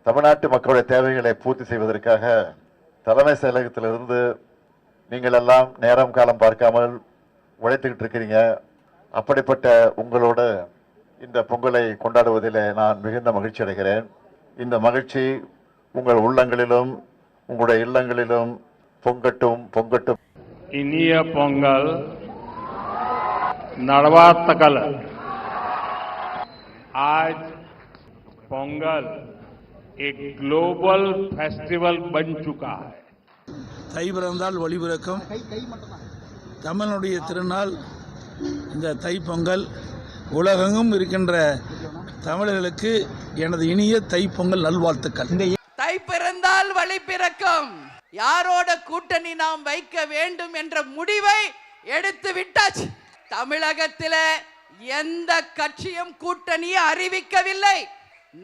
தமிழ்நாட்டு மக்களுடைய தேவைகளை பூர்த்தி செய்வதற்காக தலைமை செயலகத்திலிருந்து நீங்கள் எல்லாம் நேரம் காலம் பார்க்காமல் உழைத்துக்கிட்டு இருக்கிறீங்க. அப்படிப்பட்ட உங்களோட இந்த பொங்கலை கொண்டாடுவதில் நான் மிகுந்த மகிழ்ச்சி அடைகிறேன். இந்த மகிழ்ச்சி உங்கள் உள்ளங்களிலும் உங்களுடைய இல்லங்களிலும் பொங்கட்டும் பொங்கட்டும். இனிய பொங்கல் நல்வாழ்த்துக்கள். आज पोंगल एक ग्लोबल फेस्टिवल बन चुका है. தை பிறந்தால் வழி பிறக்கும் தமிழனுடைய திருநாள் இந்த தை பொங்கல். உலகெங்கும் இருக்கின்ற தமிழர்களுக்கு எனது இனிய தை பொங்கல் நல்வாழ்த்துக்கள். தை பிறந்தால் வழி பிறக்கும். யாரோட கூட்டணி நாம் வைக்க வேண்டும் என்ற முடிவை எடுத்து விட்டாச்சு. தமிழகத்தில் எந்த கட்சியும் கூட்டணியை அறிவிக்கவில்லை.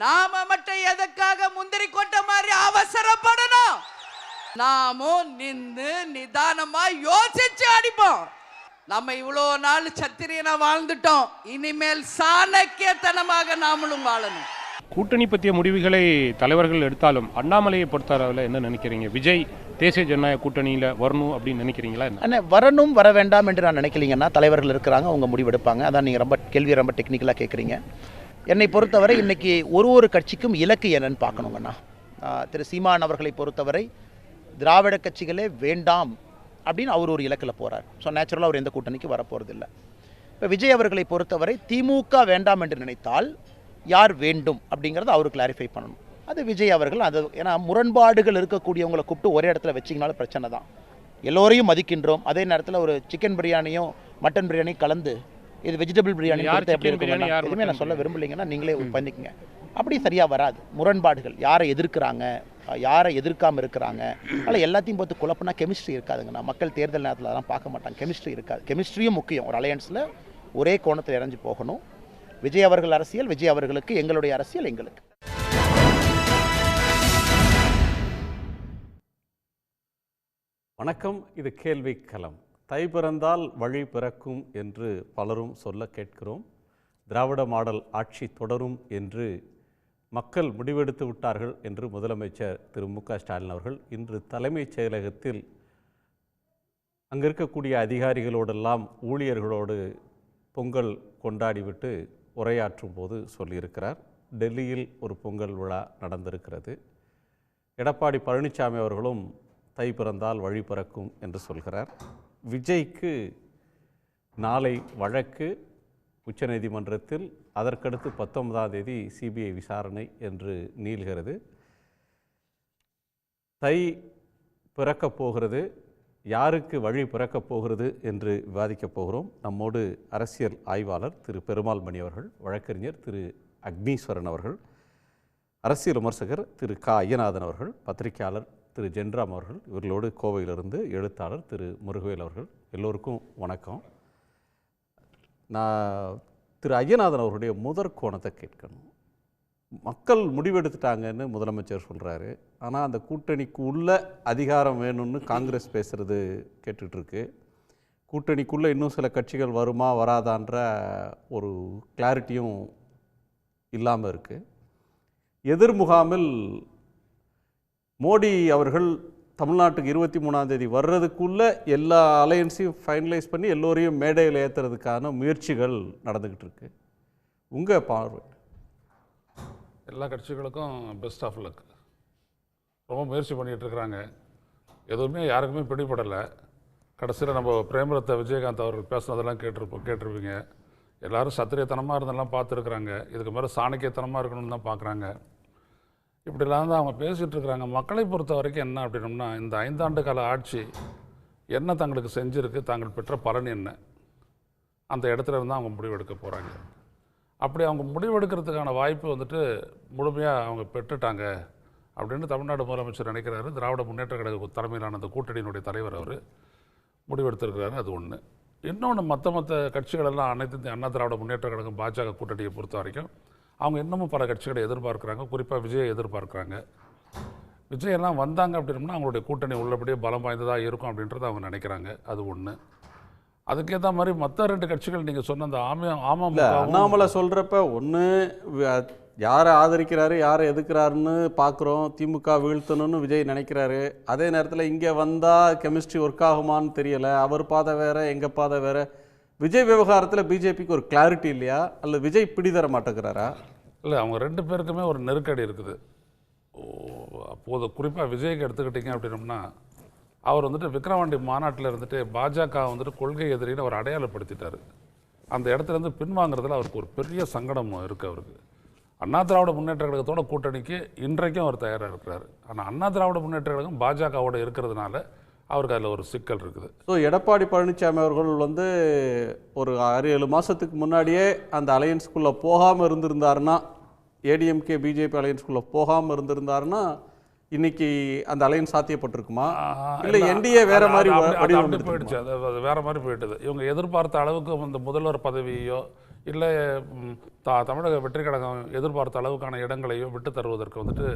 நாம மட்டும் எதற்காக முந்திரி கொட்ட மாதிரி அவசரப்படணும்? நாமும் நின்று நிதானமா யோசிச்சு அடிப்போம். நம்ம இவ்வளோ நாள் சத்திரியனா வாழ்ந்துட்டோம். இனிமேல் சாணக்கியத்தனமாக நாமளும் வாழணும். கூட்டணி பற்றிய முடிவுகளை தலைவர்கள் எடுத்தாலும் அண்ணாமலையை பொறுத்தளவில் என்ன நினைக்கிறீங்க? விஜய் தேசிய ஜனநாயக கூட்டணியில் வரணும் அப்படின்னு நினைக்கிறீங்களா? அண்ணா வரணும் வர வேண்டாம் என்று நான் நினைக்கலீங்கன்னா தலைவர்கள் இருக்கிறாங்க, அவங்க முடிவெடுப்பாங்க. அதான் நீங்கள் ரொம்ப கேள்வியை ரொம்ப டெக்னிக்கலாக கேட்குறீங்க. என்னை பொறுத்தவரை இன்றைக்கி ஒரு கட்சிக்கும் இலக்கு என்னன்னு பார்க்கணுங்கண்ணா. திரு சீமான் அவர்களை பொறுத்தவரை திராவிட கட்சிகளே வேண்டாம் அப்படின்னு அவர் ஒரு இலக்கில் போகிறார். ஸோ நேச்சுரலாக அவர் எந்த கூட்டணிக்கு வரப்போகிறதில்லை. இப்போ விஜய் அவர்களை பொறுத்தவரை திமுக வேண்டாம் என்று நினைத்தால் யார் வேண்டும் அப்படிங்கிறத அவர் கிளாரிஃபை பண்ணணும். அது விஜய் அவர்கள். அது ஏன்னா முரண்பாடுகள் இருக்கக்கூடியவங்களை கூப்பிட்டு ஒரே இடத்துல வச்சிங்கனாலும் பிரச்சனை தான். எல்லோரையும் மதிக்கின்றோம், அதே நேரத்தில் ஒரு சிக்கன் பிரியாணியும் மட்டன் பிரியாணியும் கலந்து இது வெஜிடபிள் பிரியாணி எப்படி இருக்குன்னா எதுவுமே நான் சொல்ல விரும்பலைங்கன்னா நீங்களே பண்ணிக்கங்க. அப்படி சரியாக வராது. முரண்பாடுகள் யாரை எதிர்க்கிறாங்க, யாரை எதிர்க்காமல் இருக்கிறாங்க, அதனால் எல்லாத்தையும் பார்த்து குழப்பம்னா கெமிஸ்ட்ரி இருக்காதுங்கண்ணா. மக்கள் தேர்தல் நேரத்தில் அதெல்லாம் பார்க்க மாட்டாங்க. கெமிஸ்ட்ரி இருக்காது. கெமிஸ்ட்ரியும் முக்கியம். ஒரு அலையன்ஸில் ஒரே கோணத்தில் இறஞ்சி போகணும். விஜய் அவர்கள் அரசியல் விஜய் அவர்களுக்கு, எங்களுடைய அரசியல் எங்களுக்கு. வணக்கம். இது கேள்வி களம். தை பிறந்தால் வழி பிறக்கும் என்று பலரும் சொல்ல கேட்கிறோம். திராவிட மாடல் ஆட்சி தொடரும் என்று மக்கள் முடிவெடுத்து விட்டார்கள் என்று முதலமைச்சர் திரு மு.க. ஸ்டாலின் அவர்கள் இன்று தலைமைச் செயலகத்தில் அங்கே இருக்கக்கூடிய அதிகாரிகளோடெல்லாம் ஊழியர்களோடு பொங்கல் கொண்டாடிவிட்டு உரையாற்றும் போது சொல்லியிருக்கிறார். டெல்லியில் ஒரு பொங்கல் விழா நடந்திருக்கிறது. எடப்பாடி பழனிசாமி அவர்களும் தை பிறந்தால் வழி பிறக்கும் என்று சொல்கிறார். விஜய்க்கு நாளை வழக்கு உச்சநீதிமன்றத்தில், அதற்கடுத்து 19ஆம் தேதி சிபிஐ விசாரணை என்று நீள்கிறது. தை பிறக்கப் போகிறது, யாருக்கு வழி பிறக்கப் போகிறது என்று விவாதிக்கப் போகிறோம். நம்மோடு அரசியல் ஆய்வாளர் திரு பெருமாள் மணி அவர்கள், வழக்கறிஞர் திரு அக்னீஸ்வரன் அவர்கள், அரசியல் விமர்சகர் திரு க. ஐயநாதன் அவர்கள், பத்திரிகையாளர் திரு ஜென்ராம் அவர்கள், இவர்களோடு கோவையிலிருந்து எழுத்தாளர் திரு முருகவேல் அவர்கள். எல்லோருக்கும் வணக்கம். நான் திரு ஐயநாதன் அவர்களுடைய முதற் கோணத்தை கேட்கணும். மக்கள் முடிவெடுத்துட்டாங்கன்னு முதலமைச்சர் சொல்கிறாரு. ஆனால் அந்த கூட்டணிக்கு உள்ள அதிகாரம் வேணும்னு காங்கிரஸ் பேசுகிறது கேட்டுட்ருக்கு. கூட்டணிக்குள்ளே இன்னும் சில கட்சிகள் வருமா வராதான்ற ஒரு கிளாரிட்டியும் இல்லாமல் இருக்குது. எதிர்முகாமில் மோடி அவர்கள் தமிழ்நாட்டுக்கு 23ஆம் தேதி வர்றதுக்குள்ளே எல்லா அலையன்ஸையும் ஃபைனலைஸ் பண்ணி எல்லோரையும் மேடையில் ஏற்றுறதுக்கான முயற்சிகள் நடந்துக்கிட்டு இருக்கு. உங்கள் பார்வை? எல்லா கட்சிகளுக்கும் பெஸ்ட் ஆஃப் லக். ரொம்ப முயற்சி பண்ணிகிட்டு இருக்கிறாங்க. எதுவுமே யாருக்குமே பிடிபடலை. கடைசியில் நம்ம பிரேமலதா விஜயகாந்த் அவர்கள் பேசுனதெல்லாம் கேட்டிருப்பீங்க. எல்லோரும் சத்திரியத்தனமாக இருந்தெல்லாம் பார்த்துருக்குறாங்க. இதுக்கு மேலே சாணக்கியத்தனமாக இருக்கணும்னு தான் பார்க்குறாங்க. இப்படிலாம் தான் அவங்க பேசிகிட்டு இருக்கிறாங்க. மக்களை பொறுத்த வரைக்கும் என்ன அப்படின்னோம்னா, இந்த 5 ஆண்டு கால ஆட்சி என்ன தங்களுக்கு செஞ்சுருக்கு, தாங்கள் பெற்ற பலன் என்ன, அந்த இடத்துல இருந்தால் அவங்க முடிவெடுக்க போகிறாங்க. அப்படி அவங்க முடிவெடுக்கிறதுக்கான வாய்ப்பு முழுமையாக அவங்க பெற்றுட்டாங்க அப்படின்னு தமிழ்நாடு முதலமைச்சர் நினைக்கிறாரு. திராவிட முன்னேற்ற கழக தலைமையிலான அந்த கூட்டணியினுடைய தலைவர் அவர் முடிவெடுத்திருக்கிறாரு. அது ஒன்று. இன்னொன்று, மற்ற கட்சிகளெல்லாம் அனைத்து அண்ணா திராவிட முன்னேற்ற கழகம் பாஜக கூட்டணியை பொறுத்த வரைக்கும் அவங்க இன்னமும் பல கட்சிகளை எதிர்பார்க்குறாங்க. குறிப்பாக விஜயை எதிர்பார்க்குறாங்க. விஜயெல்லாம் வந்தாங்க அப்படின்னா அவங்களுடைய கூட்டணி உள்ளபடியே பலம் வாய்ந்ததாக இருக்கும் அப்படின்றத அவங்க நினைக்கிறாங்க. அது ஒன்று. அதுக்கேற்ற மாதிரி மற்ற 2 கட்சிகள் நீங்கள் சொன்ன அந்த அண்ணாமலை சொல்கிறப்ப ஒன்று யாரை ஆதரிக்கிறாரு யாரை எதுக்குறாருன்னு பார்க்குறோம். திமுக வீழ்த்தணும்னு விஜய் நினைக்கிறாரு. அதே நேரத்தில் இங்கே வந்தால் கெமிஸ்ட்ரி ஒர்க் ஆகுமான்னு தெரியலை. அவர் பாதை வேறு, எங்கள் பாதை வேறு. விஜய் விவகாரத்தில் பிஜேபிக்கு ஒரு கிளாரிட்டி இல்லையா, அல்லது விஜய் பிடிதர மாட்டேங்கிறாரா? இல்லை, அவங்க 2 பேருக்குமே ஒரு நெருக்கடி இருக்குது. அப்போது குறிப்பாக விஜய்க்கு எடுத்துக்கிட்டிங்க அப்படின்னோம்னா, அவர் வந்துட்டு விக்ரவாண்டி மாநாட்டில் இருந்துட்டு பாஜக வந்துட்டு கொள்கை எதிரின்னு அவர் அடையாளப்படுத்திட்டார். அந்த இடத்துலேருந்து பின்வாங்கிறதுல அவருக்கு ஒரு பெரிய சங்கடம் இருக்குது. அவருக்கு அண்ணா திராவிட முன்னேற்ற கழகத்தோட கூட்டணிக்கு இன்றைக்கும் அவர் தயாராக இருக்கிறார். ஆனால் அண்ணா திராவிட முன்னேற்ற கழகம் பாஜகவோட இருக்கிறதுனால அவருக்கு அதில் ஒரு சிக்கல் இருக்குது. ஸோ எடப்பாடி பழனிசாமி அவர்கள் வந்து ஒரு 6-7 மாதத்துக்கு முன்னாடியே அந்த அலையன்ஸ்குள்ளே போகாமல் இருந்திருந்தாருன்னா, ஏடிஎம்கே பிஜேபி அலையன்ஸ்குள்ளே போகாமல் இருந்திருந்தாருன்னா இன்னைக்கு அந்த அலையன்ஸ் சாத்தியப்பட்டிருக்குமா, இல்லை என்டிஏ வேற மாதிரி போயிடுச்சு? அது வேற மாதிரி போயிட்டது. இவங்க எதிர்பார்த்த அளவுக்கு இந்த முதல்வர் பதவியோ இல்லை தமிழக வெற்றி கழகம் எதிர்பார்த்த அளவுக்கான இடங்களையோ விட்டு தருவதற்கு வந்துட்டு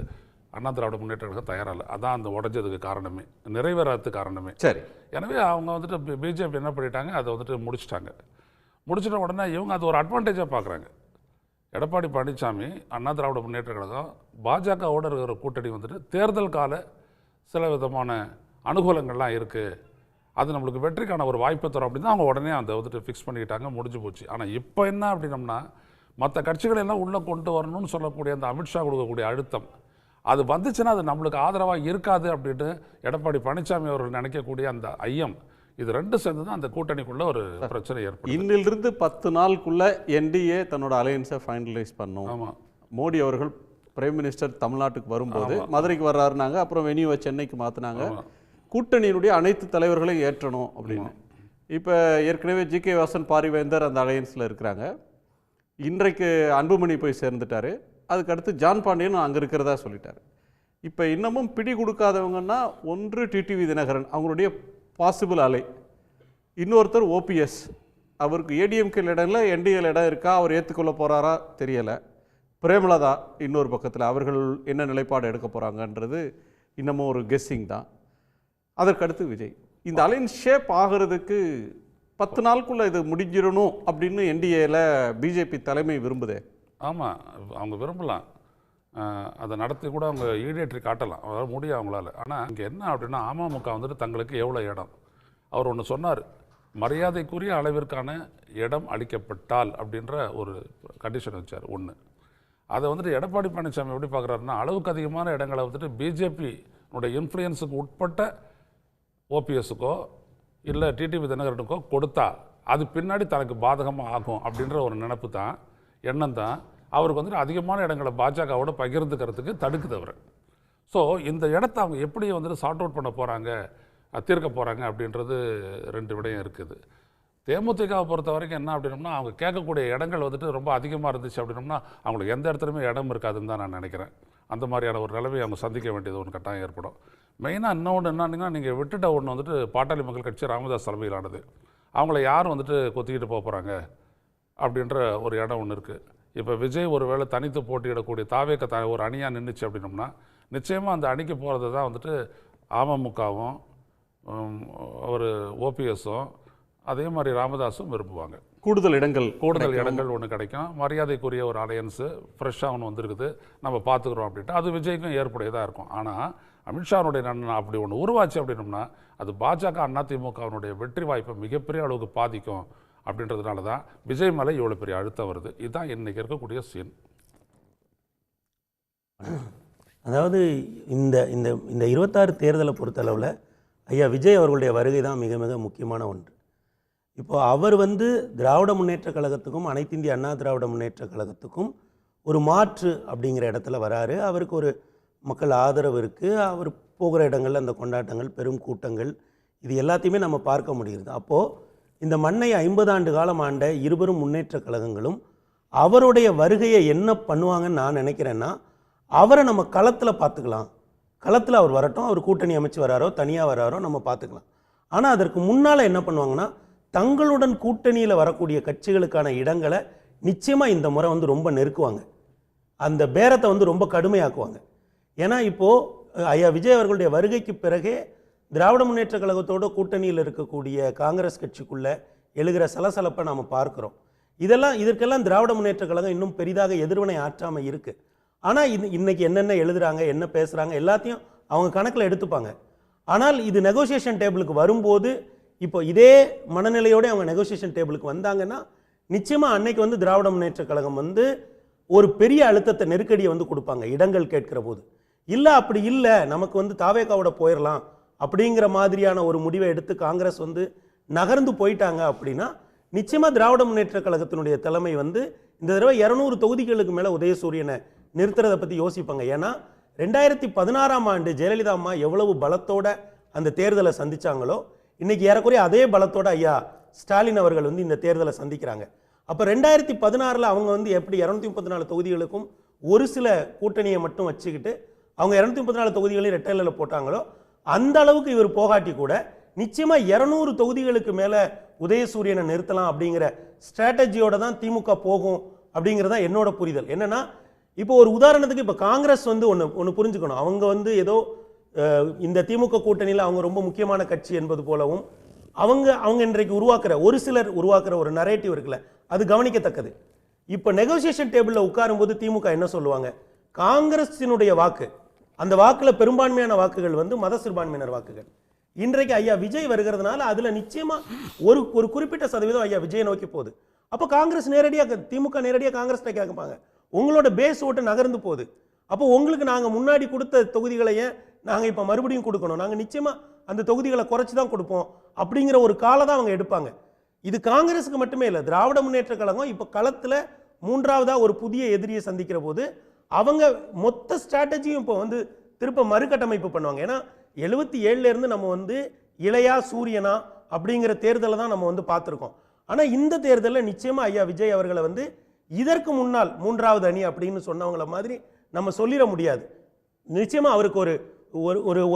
அண்ணா திராவிட முன்னேற்ற கழகம் தயாரில்லை. அதான் அந்த உடஞ்சதுக்கு காரணமே, நிறைவேறாததுக்கு காரணமே. சரி, எனவே அவங்க வந்துட்டு பிஜேபி என்ன பண்ணிட்டாங்க, அதை வந்துட்டு முடிச்சிட்டாங்க. முடிச்சிட்ட உடனே இவங்க அது ஒரு அட்வான்டேஜாக பார்க்குறாங்க. எடப்பாடி பழனிசாமி அண்ணா திராவிட முன்னேற்ற கழகம் பாஜகவோடு இருக்கிற கூட்டணி வந்துட்டு தேர்தல் கால சில விதமான அனுகூலங்கள்லாம் இருக்குது, அது நம்மளுக்கு வெற்றிக்கான ஒரு வாய்ப்பை தரும் அப்படின்னு அவங்க உடனே அந்த வந்துட்டு ஃபிக்ஸ் பண்ணிக்கிட்டாங்க, முடிஞ்சு போச்சு. ஆனால் இப்போ என்ன அப்படின்னம்னா, மற்ற கட்சிகளை எல்லாம் உள்ளே கொண்டு வரணும்னு சொல்லக்கூடிய அந்த அமித்ஷா கொடுக்கக்கூடிய அழுத்தம், அது வந்துச்சுன்னா அது நம்மளுக்கு ஆதரவாக இருக்காது அப்படின்ட்டு எடப்பாடி பழனிசாமி அவர்கள் நினைக்கக்கூடிய அந்த ஐயம், இது 2 சேர்ந்து தான் அந்த கூட்டணிக்குள்ள ஒரு பிரச்சனை ஏற்படும். இன்னிலிருந்து 10 நாளுக்குள்ள என்டிஏ தன்னோட அலையன்ஸை ஃபைனலைஸ் பண்ணும். ஆமாம், மோடி அவர்கள் பிரைம் மினிஸ்டர் தமிழ்நாட்டுக்கு வரும்போது மதுரைக்கு வர்றாருனாங்க, அப்புறம் வெனியூவை சென்னைக்கு மாற்றினாங்க. கூட்டணியினுடைய அனைத்து தலைவர்களையும் ஏற்றணும் அப்படின்னு. இப்போ ஏற்கனவே ஜி.கே. வாசன், பாரிவேந்தர் அந்த அலையன்ஸில் இருக்கிறாங்க. இன்றைக்கு அன்புமணி போய் சேர்ந்துட்டார். அதுக்கடுத்து ஜான் பாண்டியன் அங்கே இருக்கிறதா சொல்லிட்டார். இப்போ இன்னமும் பிடி கொடுக்காதவங்கன்னா, ஒன்று டிடிவி தினகரன் அவங்களுடைய பாசிபிள் அலை, இன்னொருத்தர் ஓபிஎஸ், அவருக்கு ஏடிஎம்கேல இடம் இல்லை, என்டிஏல இடம் இருக்கா, அவர் ஏற்றுக்கொள்ள போகிறாரா தெரியலை. பிரேமலதா இன்னொரு பக்கத்தில், அவர்கள் என்ன நிலைப்பாடு எடுக்க போகிறாங்கன்றது இன்னமும் ஒரு கெஸ்ஸிங் தான். அதற்கடுத்து விஜய். இந்த அலைன்ஸ் ஷேப் ஆகிறதுக்கு 10 நாளுக்குள்ளே இது முடிஞ்சிடணும் அப்படின்னு என்டிஏல பிஜேபி தலைமை விரும்புதே. ஆமாம், அவங்க விரும்பலாம், அதை நடத்தி கூட அவங்க ஈடேற்றி காட்டலாம், அதாவது முடியும் அவங்களால. ஆனால் இங்கே என்ன அப்படின்னா, அமமுக வந்துட்டு தங்களுக்கு எவ்வளோ இடம், அவர் ஒன்று சொன்னார், மரியாதைக்குரிய அளவிற்கான இடம் அளிக்கப்பட்டால் அப்படின்ற ஒரு கண்டிஷன் வச்சார். ஒன்று அதை வந்துட்டு எடப்பாடி பழனிசாமி எப்படி பார்க்குறாருன்னா, அளவுக்கு அதிகமான இடங்களை வந்துட்டு பிஜேபியோட இன்ஃப்ளூயன்ஸுக்கு உட்பட்ட ஓபிஎஸ்ஸுக்கோ இல்லை டிடிவி தினகரனுக்கோ கொடுத்தா அது பின்னாடி தனக்கு பாதகமாக ஆகும் அப்படின்ற ஒரு நினைப்பு தான், எண்ணம் தான் அவருக்கு வந்துட்டு அதிகமான இடங்களை பாஜகவோட பகிர்ந்துக்கிறதுக்கு தடுக்குது அவர். ஸோ இந்த இடத்த அவங்க எப்படி வந்துட்டு சார்ட் அவுட் பண்ண போகிறாங்க, தீர்க்க போகிறாங்க அப்படின்றது 2 விடயம் இருக்குது. தேமுதிகவை பொறுத்த வரைக்கும் என்ன அப்படின்னோம்னா, அவங்க கேட்கக்கூடிய இடங்கள் வந்துட்டு ரொம்ப அதிகமாக இருந்துச்சு அப்படின்னோம்னா அவங்களுக்கு எந்த இடத்துலையுமே இடம் இருக்காதுன்னு தான் நான் நினைக்கிறேன். அந்த மாதிரியான ஒரு நிலைமையை அவங்க சந்திக்க வேண்டியது ஒன்று கட்டாயம் ஏற்படும். மெயினாக இன்னொன்று என்னன்னா, நீங்கள் விட்டுட்ட ஒன்று வந்துட்டு பாட்டாளி மக்கள் கட்சி ராமதாஸ் தலைமையிலானது, அவங்கள யாரும் வந்துட்டு கொத்திக்கிட்டு போக போகிறாங்க அப்படின்ற ஒரு இடம் ஒன்று இருக்குது. இப்போ விஜய் ஒரு வேளை தனித்து போட்டியிடக்கூடிய தாவேக்க ஒரு அணியாக நின்றுச்சு அப்படின்னோம்னா, நிச்சயமாக அந்த அணிக்கு போகிறது தான் வந்துட்டு அமமுகவும் ஒரு ஓபிஎஸும் அதே மாதிரி ராமதாஸும் விரும்புவாங்க. கூடுதல் இடங்கள் ஒன்று கிடைக்கும், மரியாதைக்குரிய ஒரு அலையன்ஸு ஃப்ரெஷ்ஷாக ஒன்று வந்திருக்குது, நம்ம பார்த்துக்குறோம் அப்படின்ட்டு அது விஜய்க்கும் ஏற்புடையதாக இருக்கும். ஆனால் அமித்ஷாவுடைய அப்படி ஒன்று உருவாச்சு அப்படின்னோம்னா அது பாஜக அதிமுகவினுடைய வெற்றி வாய்ப்பை மிகப்பெரிய அளவுக்கு பாதிக்கும். அப்படின்றதுனால தான் விஜய் மேலே இவ்வளோ பெரிய அழுத்தம் வருது. இதுதான் இன்றைக்கி இருக்கக்கூடிய சீன். அதாவது இந்த இந்த இந்த 26 தேர்தலை பொறுத்தளவில் ஐயா விஜய் அவர்களுடைய வருகை தான் மிக மிக முக்கியமான ஒன்று. இப்போது அவர் திராவிட முன்னேற்ற கழகத்துக்கும் அனைத்து இந்திய அண்ணா திராவிட முன்னேற்ற கழகத்துக்கும் ஒரு மாற்று அப்படிங்கிற இடத்துல வராரு. அவருக்கு ஒரு மக்கள் ஆதரவு இருக்குது. அவர் போகிற இடங்களில் அந்த கொண்டாட்டங்கள், பெரும் கூட்டங்கள், இது எல்லாத்தையுமே நம்ம பார்க்க முடியுது. அப்போது இந்த மண்ணை 50 ஆண்டு காலம் ஆண்ட இருவரும் முன்னேற்ற கழகங்களும் அவருடைய வருகையை என்ன பண்ணுவாங்கன்னு நான் நினைக்கிறேன்னா, அவரை நம்ம களத்தில் பார்த்துக்கலாம். களத்தில் அவர் வரட்டும், அவர் கூட்டணி அமைச்சு வராரோ தனியாக வராரோ நம்ம பார்த்துக்கலாம். ஆனால் அதற்கு முன்னால் என்ன பண்ணுவாங்கன்னா, தங்களுடன் கூட்டணியில் வரக்கூடிய கட்சிகளுக்கான இடங்களை நிச்சயமாக இந்த முறை ரொம்ப நெருக்குவாங்க. அந்த பேரத்தை ரொம்ப கடுமையாக்குவாங்க. ஏன்னா இப்போது ஐயா விஜய் அவர்களுடைய வருகைக்கு பிறகே திராவிட முன்னேற்ற கழகத்தோட கூட்டணியில் இருக்கக்கூடிய காங்கிரஸ் கட்சிக்குள்ளே எழுகிற சலசலப்பை நாம் பார்க்குறோம். இதற்கெல்லாம் திராவிட முன்னேற்றக் கழகம் இன்னும் பெரிதாக எதிர்வினை ஆற்றாமல் இருக்கு. ஆனால் இன்னைக்கு என்னென்ன எழுதுறாங்க, என்ன பேசுறாங்க எல்லாத்தையும் அவங்க கணக்கில் எடுத்துப்பாங்க. ஆனால் இது நெகோசியேஷன் டேபிளுக்கு வரும்போது இப்போ இதே மனநிலையோடு அவங்க நெகோசியேஷன் டேபிளுக்கு வந்தாங்கன்னா நிச்சயமா அன்னைக்கு வந்து திராவிட முன்னேற்றக் கழகம் வந்து ஒரு பெரிய அழுத்தத்தை, நெருக்கடியை வந்து கொடுப்பாங்க இடங்கள் கேட்கிற போது. இல்லை அப்படி இல்லை, நமக்கு வந்து தாவேகாவோட போயிடலாம் அப்படிங்கிற மாதிரியான ஒரு முடிவை எடுத்து காங்கிரஸ் வந்து நகர்ந்து போயிட்டாங்க அப்படின்னா நிச்சயமா திராவிட முன்னேற்ற கழகத்தினுடைய தலைமை வந்து இந்த தடவை 200 தொகுதிகளுக்கு மேலே உதயசூரியனை நிறுத்துறதை பற்றி யோசிப்பாங்க. ஏன்னா 2016ஆம் ஆண்டு ஜெயலலிதா அம்மா எவ்வளவு பலத்தோட அந்த தேர்தலை சந்திச்சாங்களோ இன்னைக்கு ஏறக்குறைய அதே பலத்தோட ஐயா ஸ்டாலின் அவர்கள் வந்து இந்த தேர்தலை சந்திக்கிறாங்க. அப்போ 2016 அவங்க வந்து எப்படி 234 தொகுதிகளுக்கும் ஒரு சில கூட்டணியை மட்டும் வச்சுக்கிட்டு அவங்க 234 தொகுதிகளையும் ரெட்டையில போட்டாங்களோ அந்த அளவுக்கு இவர் போகாட்டி கூட நிச்சயமா 200 தொகுதிகளுக்கு மேலே உதயசூரியனை நிறுத்தலாம் அப்படிங்கிற ஸ்ட்ராட்டஜியோட தான் திமுக போகும் அப்படிங்கிறதா என்னோட புரிதல். என்னன்னா இப்போ ஒரு உதாரணத்துக்கு இப்போ காங்கிரஸ் வந்து ஒன்று புரிஞ்சுக்கணும். அவங்க வந்து ஏதோ இந்த திமுக கூட்டணியில் அவங்க ரொம்ப முக்கியமான கட்சி என்பது போலவும் அவங்க இன்றைக்கு உருவாக்குற ஒரு சிலர் உருவாக்குற ஒரு நரேட்டிவ் இருக்குல்ல, அது கவனிக்கத்தக்கது. இப்போ நெகோசியேஷன் டேபிளில் உட்காரும்போது திமுக என்ன சொல்லுவாங்க, காங்கிரஸினுடைய வாக்கு, அந்த வாக்கில் பெரும்பான்மையான வாக்குகள் வந்து மத சிறுபான்மையினர் வாக்குகள். இன்றைக்கு ஐயா விஜய் வருகிறதுனால அதுல நிச்சயமா ஒரு குறிப்பிட்ட சதவீதம் ஐயா விஜய் நோக்கி போகுது. அப்போ காங்கிரஸ் நேரடியாக, திமுக நேரடியாக காங்கிரஸ்ட கேட்பாங்க, உங்களோட பேஸ் ஓட்டு நகர்ந்து போகுது, அப்போ உங்களுக்கு நாங்கள் முன்னாடி கொடுத்த தொகுதிகளையே நாங்கள் இப்போ மறுபடியும் கொடுக்கணும், நாங்கள் நிச்சயமா அந்த தொகுதிகளை குறைச்சி தான் கொடுப்போம் அப்படிங்கிற ஒரு காலை தான் அவங்க எடுப்பாங்க. இது காங்கிரஸுக்கு மட்டுமே இல்லை, திராவிட முன்னேற்ற கழகம் இப்போ களத்தில் மூன்றாவதாக ஒரு புதிய எதிரியை சந்திக்கிற போது அவங்க மொத்த ஸ்ட்ராட்டஜியும் இப்போ வந்து திருப்ப மறுகட்டமைப்பு பண்ணுவாங்க. ஏன்னா 77 இருந்து நம்ம வந்து இளையா சூரியனா அப்படிங்கிற தேர்தலை தான் நம்ம வந்து பார்த்துருக்கோம். ஆனால் இந்த தேர்தலில் நிச்சயமா ஐயா விஜய் அவர்களை வந்து இதற்கு முன்னால் மூன்றாவது அணி அப்படின்னு சொன்னவங்கள மாதிரி நம்ம சொல்லிட முடியாது. நிச்சயமா அவருக்கு ஒரு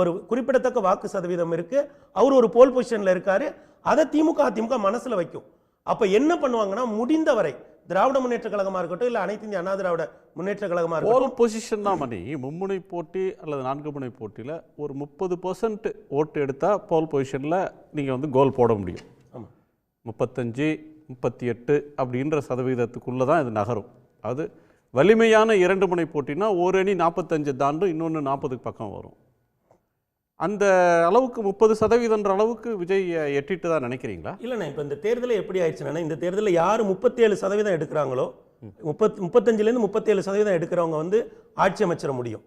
ஒரு குறிப்பிடத்தக்க வாக்கு சதவீதம் இருக்கு, அவர் ஒரு போல் பொசிஷன்ல இருக்காரு, அதை அதிமுக மனசுல வைக்கும். அப்ப என்ன பண்ணுவாங்கன்னா முடிந்தவரை திராவிட முன்னேற்ற கழகமா இருக்கட்டும் இல்ல அனைத்து இந்திய அண்ணா திராவிட முன்னேற்ற கழகமா இருக்கட்டும், பொசிஷன் தான் மணி மும்முனை போட்டி அல்லது 4 முனை போட்டியில் ஒரு 30% ஓட்டு எடுத்தா போல் பொசிஷன்ல நீங்க வந்து கோல் போட முடியும். 35, 38 அப்படின்ற சதவீதத்துக்குள்ள தான் இது நகரும். அது வலிமையான 2 முனை போட்டினா ஒரு அணி 45 தாண்டும், இன்னொன்று 40 பக்கம் வரும். அந்த அளவுக்கு 30% அளவுக்கு விஜய் எட்டிட்டு தான் நினைக்கிறீங்களா? இல்லைண்ணா, இப்போ இந்த தேர்தலில் எப்படி ஆயிடுச்சுன்னா, இந்த தேர்தலில் யார் 37% எடுக்கிறாங்களோ 35லேருந்து 37% எடுக்கிறவங்க வந்து ஆட்சி அமைச்சிட முடியும்.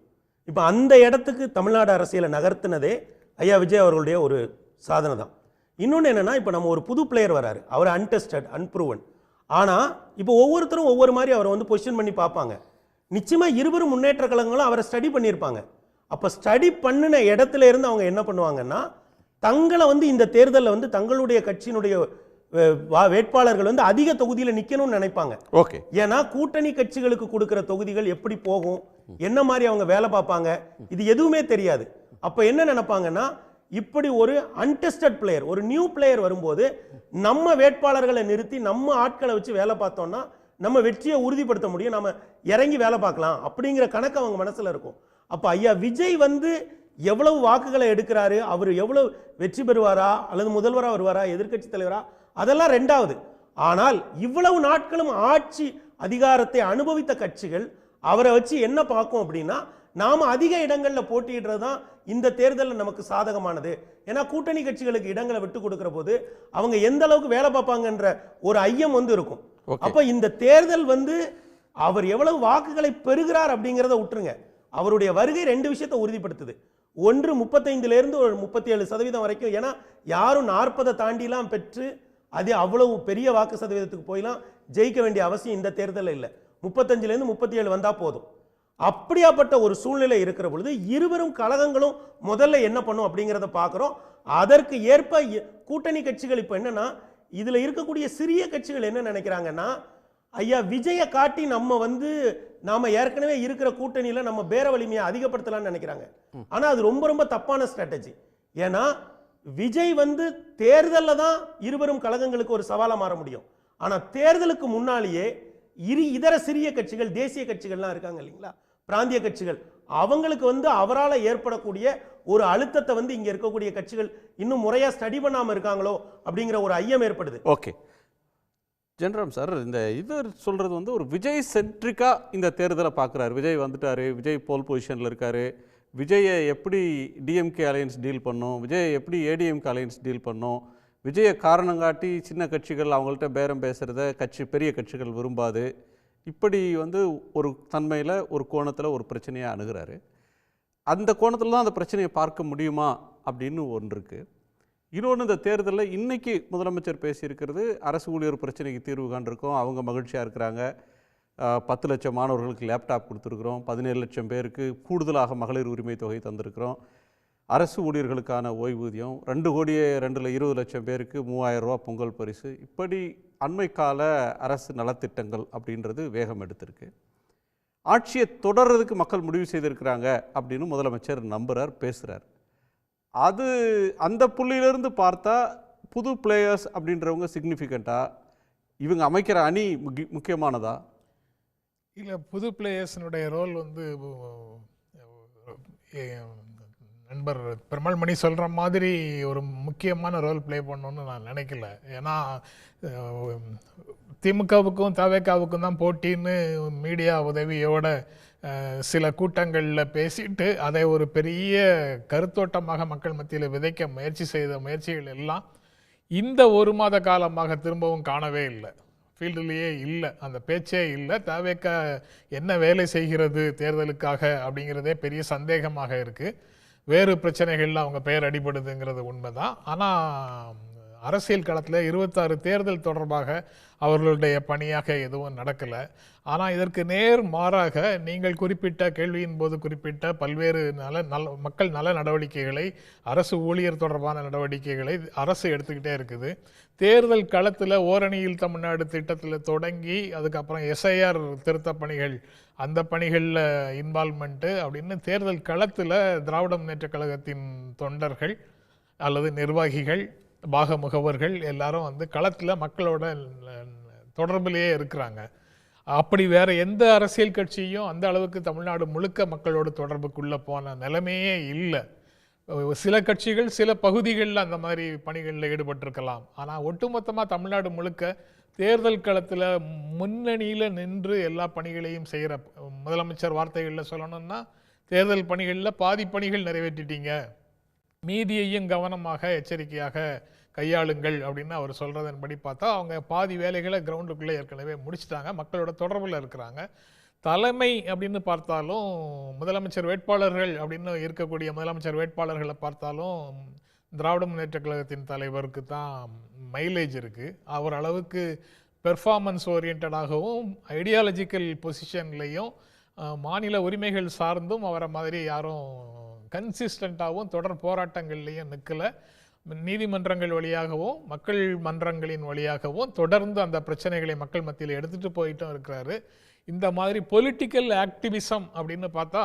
இப்போ அந்த இடத்துக்கு தமிழ்நாடு அரசியலை நகர்த்தினதே ஐயா விஜய் அவர்களுடைய ஒரு சாதனை தான். இன்னொன்று என்னென்னா, இப்போ நம்ம ஒரு புது பிளேயர் வராரு, அவர் அன்டெஸ்டட், அன்ப்ரூவன். ஆனால் இப்போ ஒவ்வொருத்தரும் ஒவ்வொரு மாதிரி அவரை வந்து பொசிஷன் பண்ணி பார்ப்பாங்க. நிச்சயமாக இருவரும் முன்னேற்ற கழகங்களும் அவரை ஸ்டடி பண்ணியிருப்பாங்க. அப்போ ஸ்டடி பண்ணின இடத்துல இருந்து அவங்க என்ன பண்ணுவாங்கன்னா, தங்களை வந்து இந்த தேர்தலில் வந்து தங்களுடைய கட்சியினுடைய வேட்பாளர்கள் வந்து அதிக தொகுதியில் நிற்கணும்னு நினைப்பாங்க. ஓகே, ஏன்னா கூட்டணி கட்சிகளுக்கு கொடுக்குற தொகுதிகள் எப்படி போகும், என்ன மாதிரி அவங்க வேலை பார்ப்பாங்க, இது எதுவுமே தெரியாது. அப்போ என்ன நினைப்பாங்கன்னா, இப்படி ஒரு அன்டெஸ்டட் பிளேயர், ஒரு நியூ பிளேயர் வரும்போது நம்ம வேட்பாளர்களை நிறுத்தி நம்ம ஆட்களை வச்சு வேலை பார்த்தோம்னா நம்ம வெற்றியை உறுதிப்படுத்த முடியும், நம்ம இறங்கி வேலை பார்க்கலாம் அப்படிங்கிற கணக்கு அவங்க மனசுல இருக்கும். அப்ப ஐயா விஜய் வந்து எவ்வளவு வாக்குகளை எடுக்கிறாரு, அவர் எவ்வளவு வெற்றி பெறுவாரா அல்லது முதல்வரா வருவாரா எதிர்க்கட்சி தலைவரா அதெல்லாம் ரெண்டாவது. ஆனால் இவ்வளவு நாட்களும் ஆட்சி அதிகாரத்தை அனுபவித்த கட்சிகள் அவரை வச்சு என்ன பார்க்கும் அப்படின்னா, நாம அதிக இடங்கள்ல போட்டியிடுறது தான் இந்த தேர்தலில் நமக்கு சாதகமானது. ஏன்னா கூட்டணி கட்சிகளுக்கு இடங்களை விட்டு கொடுக்கிற போது அவங்க எந்த அளவுக்கு வேலை பார்ப்பாங்கன்ற ஒரு ஐயம் வந்து இருக்கும். அப்ப இந்த தேர்தல் வந்து அவர் எவ்வளவு வாக்குகளை பெறுகிறார் அப்படிங்கிறத விட்டுருங்க, அவருடைய வருகை 2 விஷயத்தை உறுதிப்படுத்துது. ஒன்று 35லேருந்து ஒரு 37% வரைக்கும். ஏன்னா யாரும் 40 தாண்டிலாம் பெற்று அது அவ்வளவு பெரிய வாக்கு சதவீதத்துக்கு போயெல்லாம் ஜெயிக்க வேண்டிய அவசியம் இந்த தேர்தலில் இல்லை. 35லேருந்து 37 வந்தா போதும். அப்படியாப்பட்ட ஒரு சூழ்நிலை இருக்கிற பொழுது இருவரும் கழகங்களும் முதல்ல என்ன பண்ணும் அப்படிங்கிறத பார்க்குறோம். அதற்கு ஏற்ப கூட்டணி கட்சிகள் இப்போ என்னன்னா, இதுல இருக்கக்கூடிய சிறிய கட்சிகள் என்ன நினைக்கிறாங்கன்னா, ஐயா விஜயை காட்டி நாம ஏற்கனவே இருக்கிற கூட்டணியில நம்ம பேர வலிமையை அதிகப்படுத்தலாம்னு நினைக்கிறாங்க. ஆனா அது ரொம்ப ரொம்ப தப்பான ஸ்ட்ராட்டஜி. ஏன்னா விஜய் வந்து தேர்தலில் தான் இருவரும் கழகங்களுக்கு ஒரு சவாலா மாற முடியும். ஆனா தேர்தலுக்கு முன்னாலேயே இதர சிறிய கட்சிகள், தேசிய கட்சிகள்லாம் இருக்காங்க இல்லைங்களா, பிராந்திய கட்சிகள், அவங்களுக்கு வந்து அவரால் ஏற்படக்கூடிய ஒரு அழுத்தத்தை வந்து இங்க இருக்கக்கூடிய கட்சிகள் இன்னும் முறையா ஸ்டடி பண்ணாம இருக்காங்களோ அப்படிங்கிற ஒரு ஐயம் ஏற்படுது. ஓகே, ஜென்ராம் சார், இந்த இது சொல்கிறது வந்து ஒரு விஜய் சென்ட்ரிக்காக இந்த தேர்தலை பார்க்குறாரு. விஜய் வந்துட்டார், விஜய் போல் பொசிஷனில் இருக்கார், விஜயை எப்படி டிஎம்கே அலையன்ஸ் டீல் பண்ணோம், விஜயை எப்படி ஏடிஎம்கே அலையன்ஸ் டீல் பண்ணோம், விஜயை காரணம் காட்டி சின்ன கட்சிகள் அவங்கள்ட்ட பேரம் பேசுகிறத பெரிய கட்சிகள் விரும்பாது, இப்படி வந்து ஒரு தன்மையில் ஒரு கோணத்தில் ஒரு பிரச்சனையை அணுகிறாரு. அந்த கோணத்தில் தான் அந்த பிரச்சனையை பார்க்க முடியுமா அப்படின்னு ஒன்று இருக்குது. இன்னொன்று, இந்த தேர்தலில் இன்றைக்கி முதலமைச்சர் பேசியிருக்கிறது அரசு ஊழியர் பிரச்சனைக்கு தீர்வு காண்டிருக்கோம், அவங்க மகிழ்ச்சியாக இருக்கிறாங்க, 10 லட்சம் மாணவர்களுக்கு லேப்டாப் கொடுத்துருக்குறோம், 17 லட்சம் பேருக்கு கூடுதலாக மகளிர் உரிமை தொகை தந்திருக்கிறோம், அரசு ஊழியர்களுக்கான ஓய்வூதியம் 2,02,20 லட்சம் பேருக்கு 3000 ரூபா பொங்கல் பரிசு, இப்படி அண்மை கால அரசு நலத்திட்டங்கள் அப்படின்றது வேகம் எடுத்திருக்கு. ஆட்சியை தொடர்றதுக்கு மக்கள் முடிவு செய்திருக்கிறாங்க அப்படின்னு முதலமைச்சர் நம்புகிறார், பேசுகிறார். அது அந்த புள்ளியிலிருந்து பார்த்தா புது பிளேயர்ஸ் அப்படின்றவங்க சிக்னிஃபிகண்ட்டாக, இவங்க அமைக்கிற அணி முக்கியமானதா? இல்லை, புது பிளேயர்ஸினுடைய ரோல் வந்து நண்பர் பெருமாள் மணி சொல்கிற மாதிரி ஒரு முக்கியமான ரோல் ப்ளே பண்ணணுன்னு நான் நினைக்கல. ஏன்னா திமுகவுக்கும் தவேகாவுக்கும் தான் போட்டின்னு மீடியா உதவியோட சில கூட்டங்களில் பேசிட்டு அதை ஒரு பெரிய கருத்தோட்டமாக மக்கள் மத்தியில் விதைக்க முயற்சி செய்த முயற்சிகள் எல்லாம் இந்த ஒரு மாத காலமாக திரும்பவும் காணவே இல்லை. ஃபீல்டுலேயே இல்லை, அந்த பேச்சே இல்லை. தவேக என்ன வேலை செய்கிறது தேர்தலுக்காக அப்படிங்கிறதே பெரிய சந்தேகமாக இருக்குது. வேறு பிரச்சனைகளில் அவங்க பெயர் அடிபடுதுங்கிறது உண்மைதான். ஆனால் அரசியல் களத்தில் 26 தேர்தல் தொடர்பாக அவர்களுடைய பணியாக எதுவும் நடக்கலை. ஆனால் இதற்கு நேர் மாறாக நீங்கள் குறிப்பிட்ட கேள்வியின் போது குறிப்பிட்ட பல்வேறு மக்கள் நல நடவடிக்கைகளை, அரசு ஊழியர் தொடர்பான நடவடிக்கைகளை அரசு எடுத்துக்கிட்டே இருக்குது. தேர்தல் களத்தில் ஓரணியில் தமிழ்நாடு திட்டத்தில் தொடங்கி அதுக்கப்புறம் எஸ்ஐஆர் திருத்த பணிகள், அந்த பணிகளில் இன்வால்மெண்ட்டு அப்படின்னு தேர்தல் களத்தில் திராவிட முன்னேற்ற கழகத்தின் தொண்டர்கள் அல்லது நிர்வாகிகள், பாக முகவர்கள் எல்லாரும் வந்து களத்தில் மக்களோட தொடர்பிலேயே இருக்கிறாங்க. அப்படி வேற எந்த அரசியல் கட்சியும் அந்த அளவுக்கு தமிழ்நாடு முழுக்க மக்களோட தொடர்புக்குள்ளே போன நிலைமையே இல்லை. சில கட்சிகள் சில பகுதிகளில் அந்த மாதிரி பணிகளில் ஈடுபட்டிருக்கலாம். ஆனால் ஒட்டுமொத்தமாக தமிழ்நாடு முழுக்க தேர்தல் களத்தில் முன்னணியில் நின்று எல்லா பணிகளையும் செய்கிற முதலமைச்சர் வார்த்தைகளில் சொல்லணும்னா, தேர்தல் பணிகளில் பாதி பணிகள் நிறைவேற்றிட்டீங்க, மீதியையும் கவனமாக எச்சரிக்கையாக கையாளுங்கள் அப்படின்னு அவர் சொல்கிறதன்படி பார்த்தா அவங்க பாதி வேலைகளை கிரவுண்டுக்குள்ளே ஏற்கனவே முடிச்சிட்டாங்க, மக்களோட தொடர்பில் இருக்கிறாங்க. தலைமை அப்படின்னு பார்த்தாலும் முதலமைச்சர் வேட்பாளர்கள் அப்படின்னு இருக்கக்கூடிய முதலமைச்சர் வேட்பாளர்களை பார்த்தாலும் திராவிட முன்னேற்ற கழகத்தின் தலைவருக்கு தான் மைலேஜ் இருக்குது. அவர் அளவுக்கு பெர்ஃபார்மன்ஸ் ஓரியன்டாகவும் ஐடியாலஜிக்கல் பொசிஷன்லேயும் மாநில உரிமைகள் சார்ந்தும் அவரை மாதிரி யாரும் கன்சிஸ்டண்ட்டாகவும் தொடர் போராட்டங்கள்லேயும் நிற்கலை. நீதிமன்றங்கள் வழியாகவும் மக்கள் மன்றங்களின் வழியாகவும் தொடர்ந்து அந்த பிரச்சனைகளை மக்கள் மத்தியில் எடுத்துகிட்டு போயிட்டும் இருக்கிறாரு. இந்த மாதிரி பொலிட்டிக்கல் ஆக்டிவிசம் அப்படின்னு பார்த்தா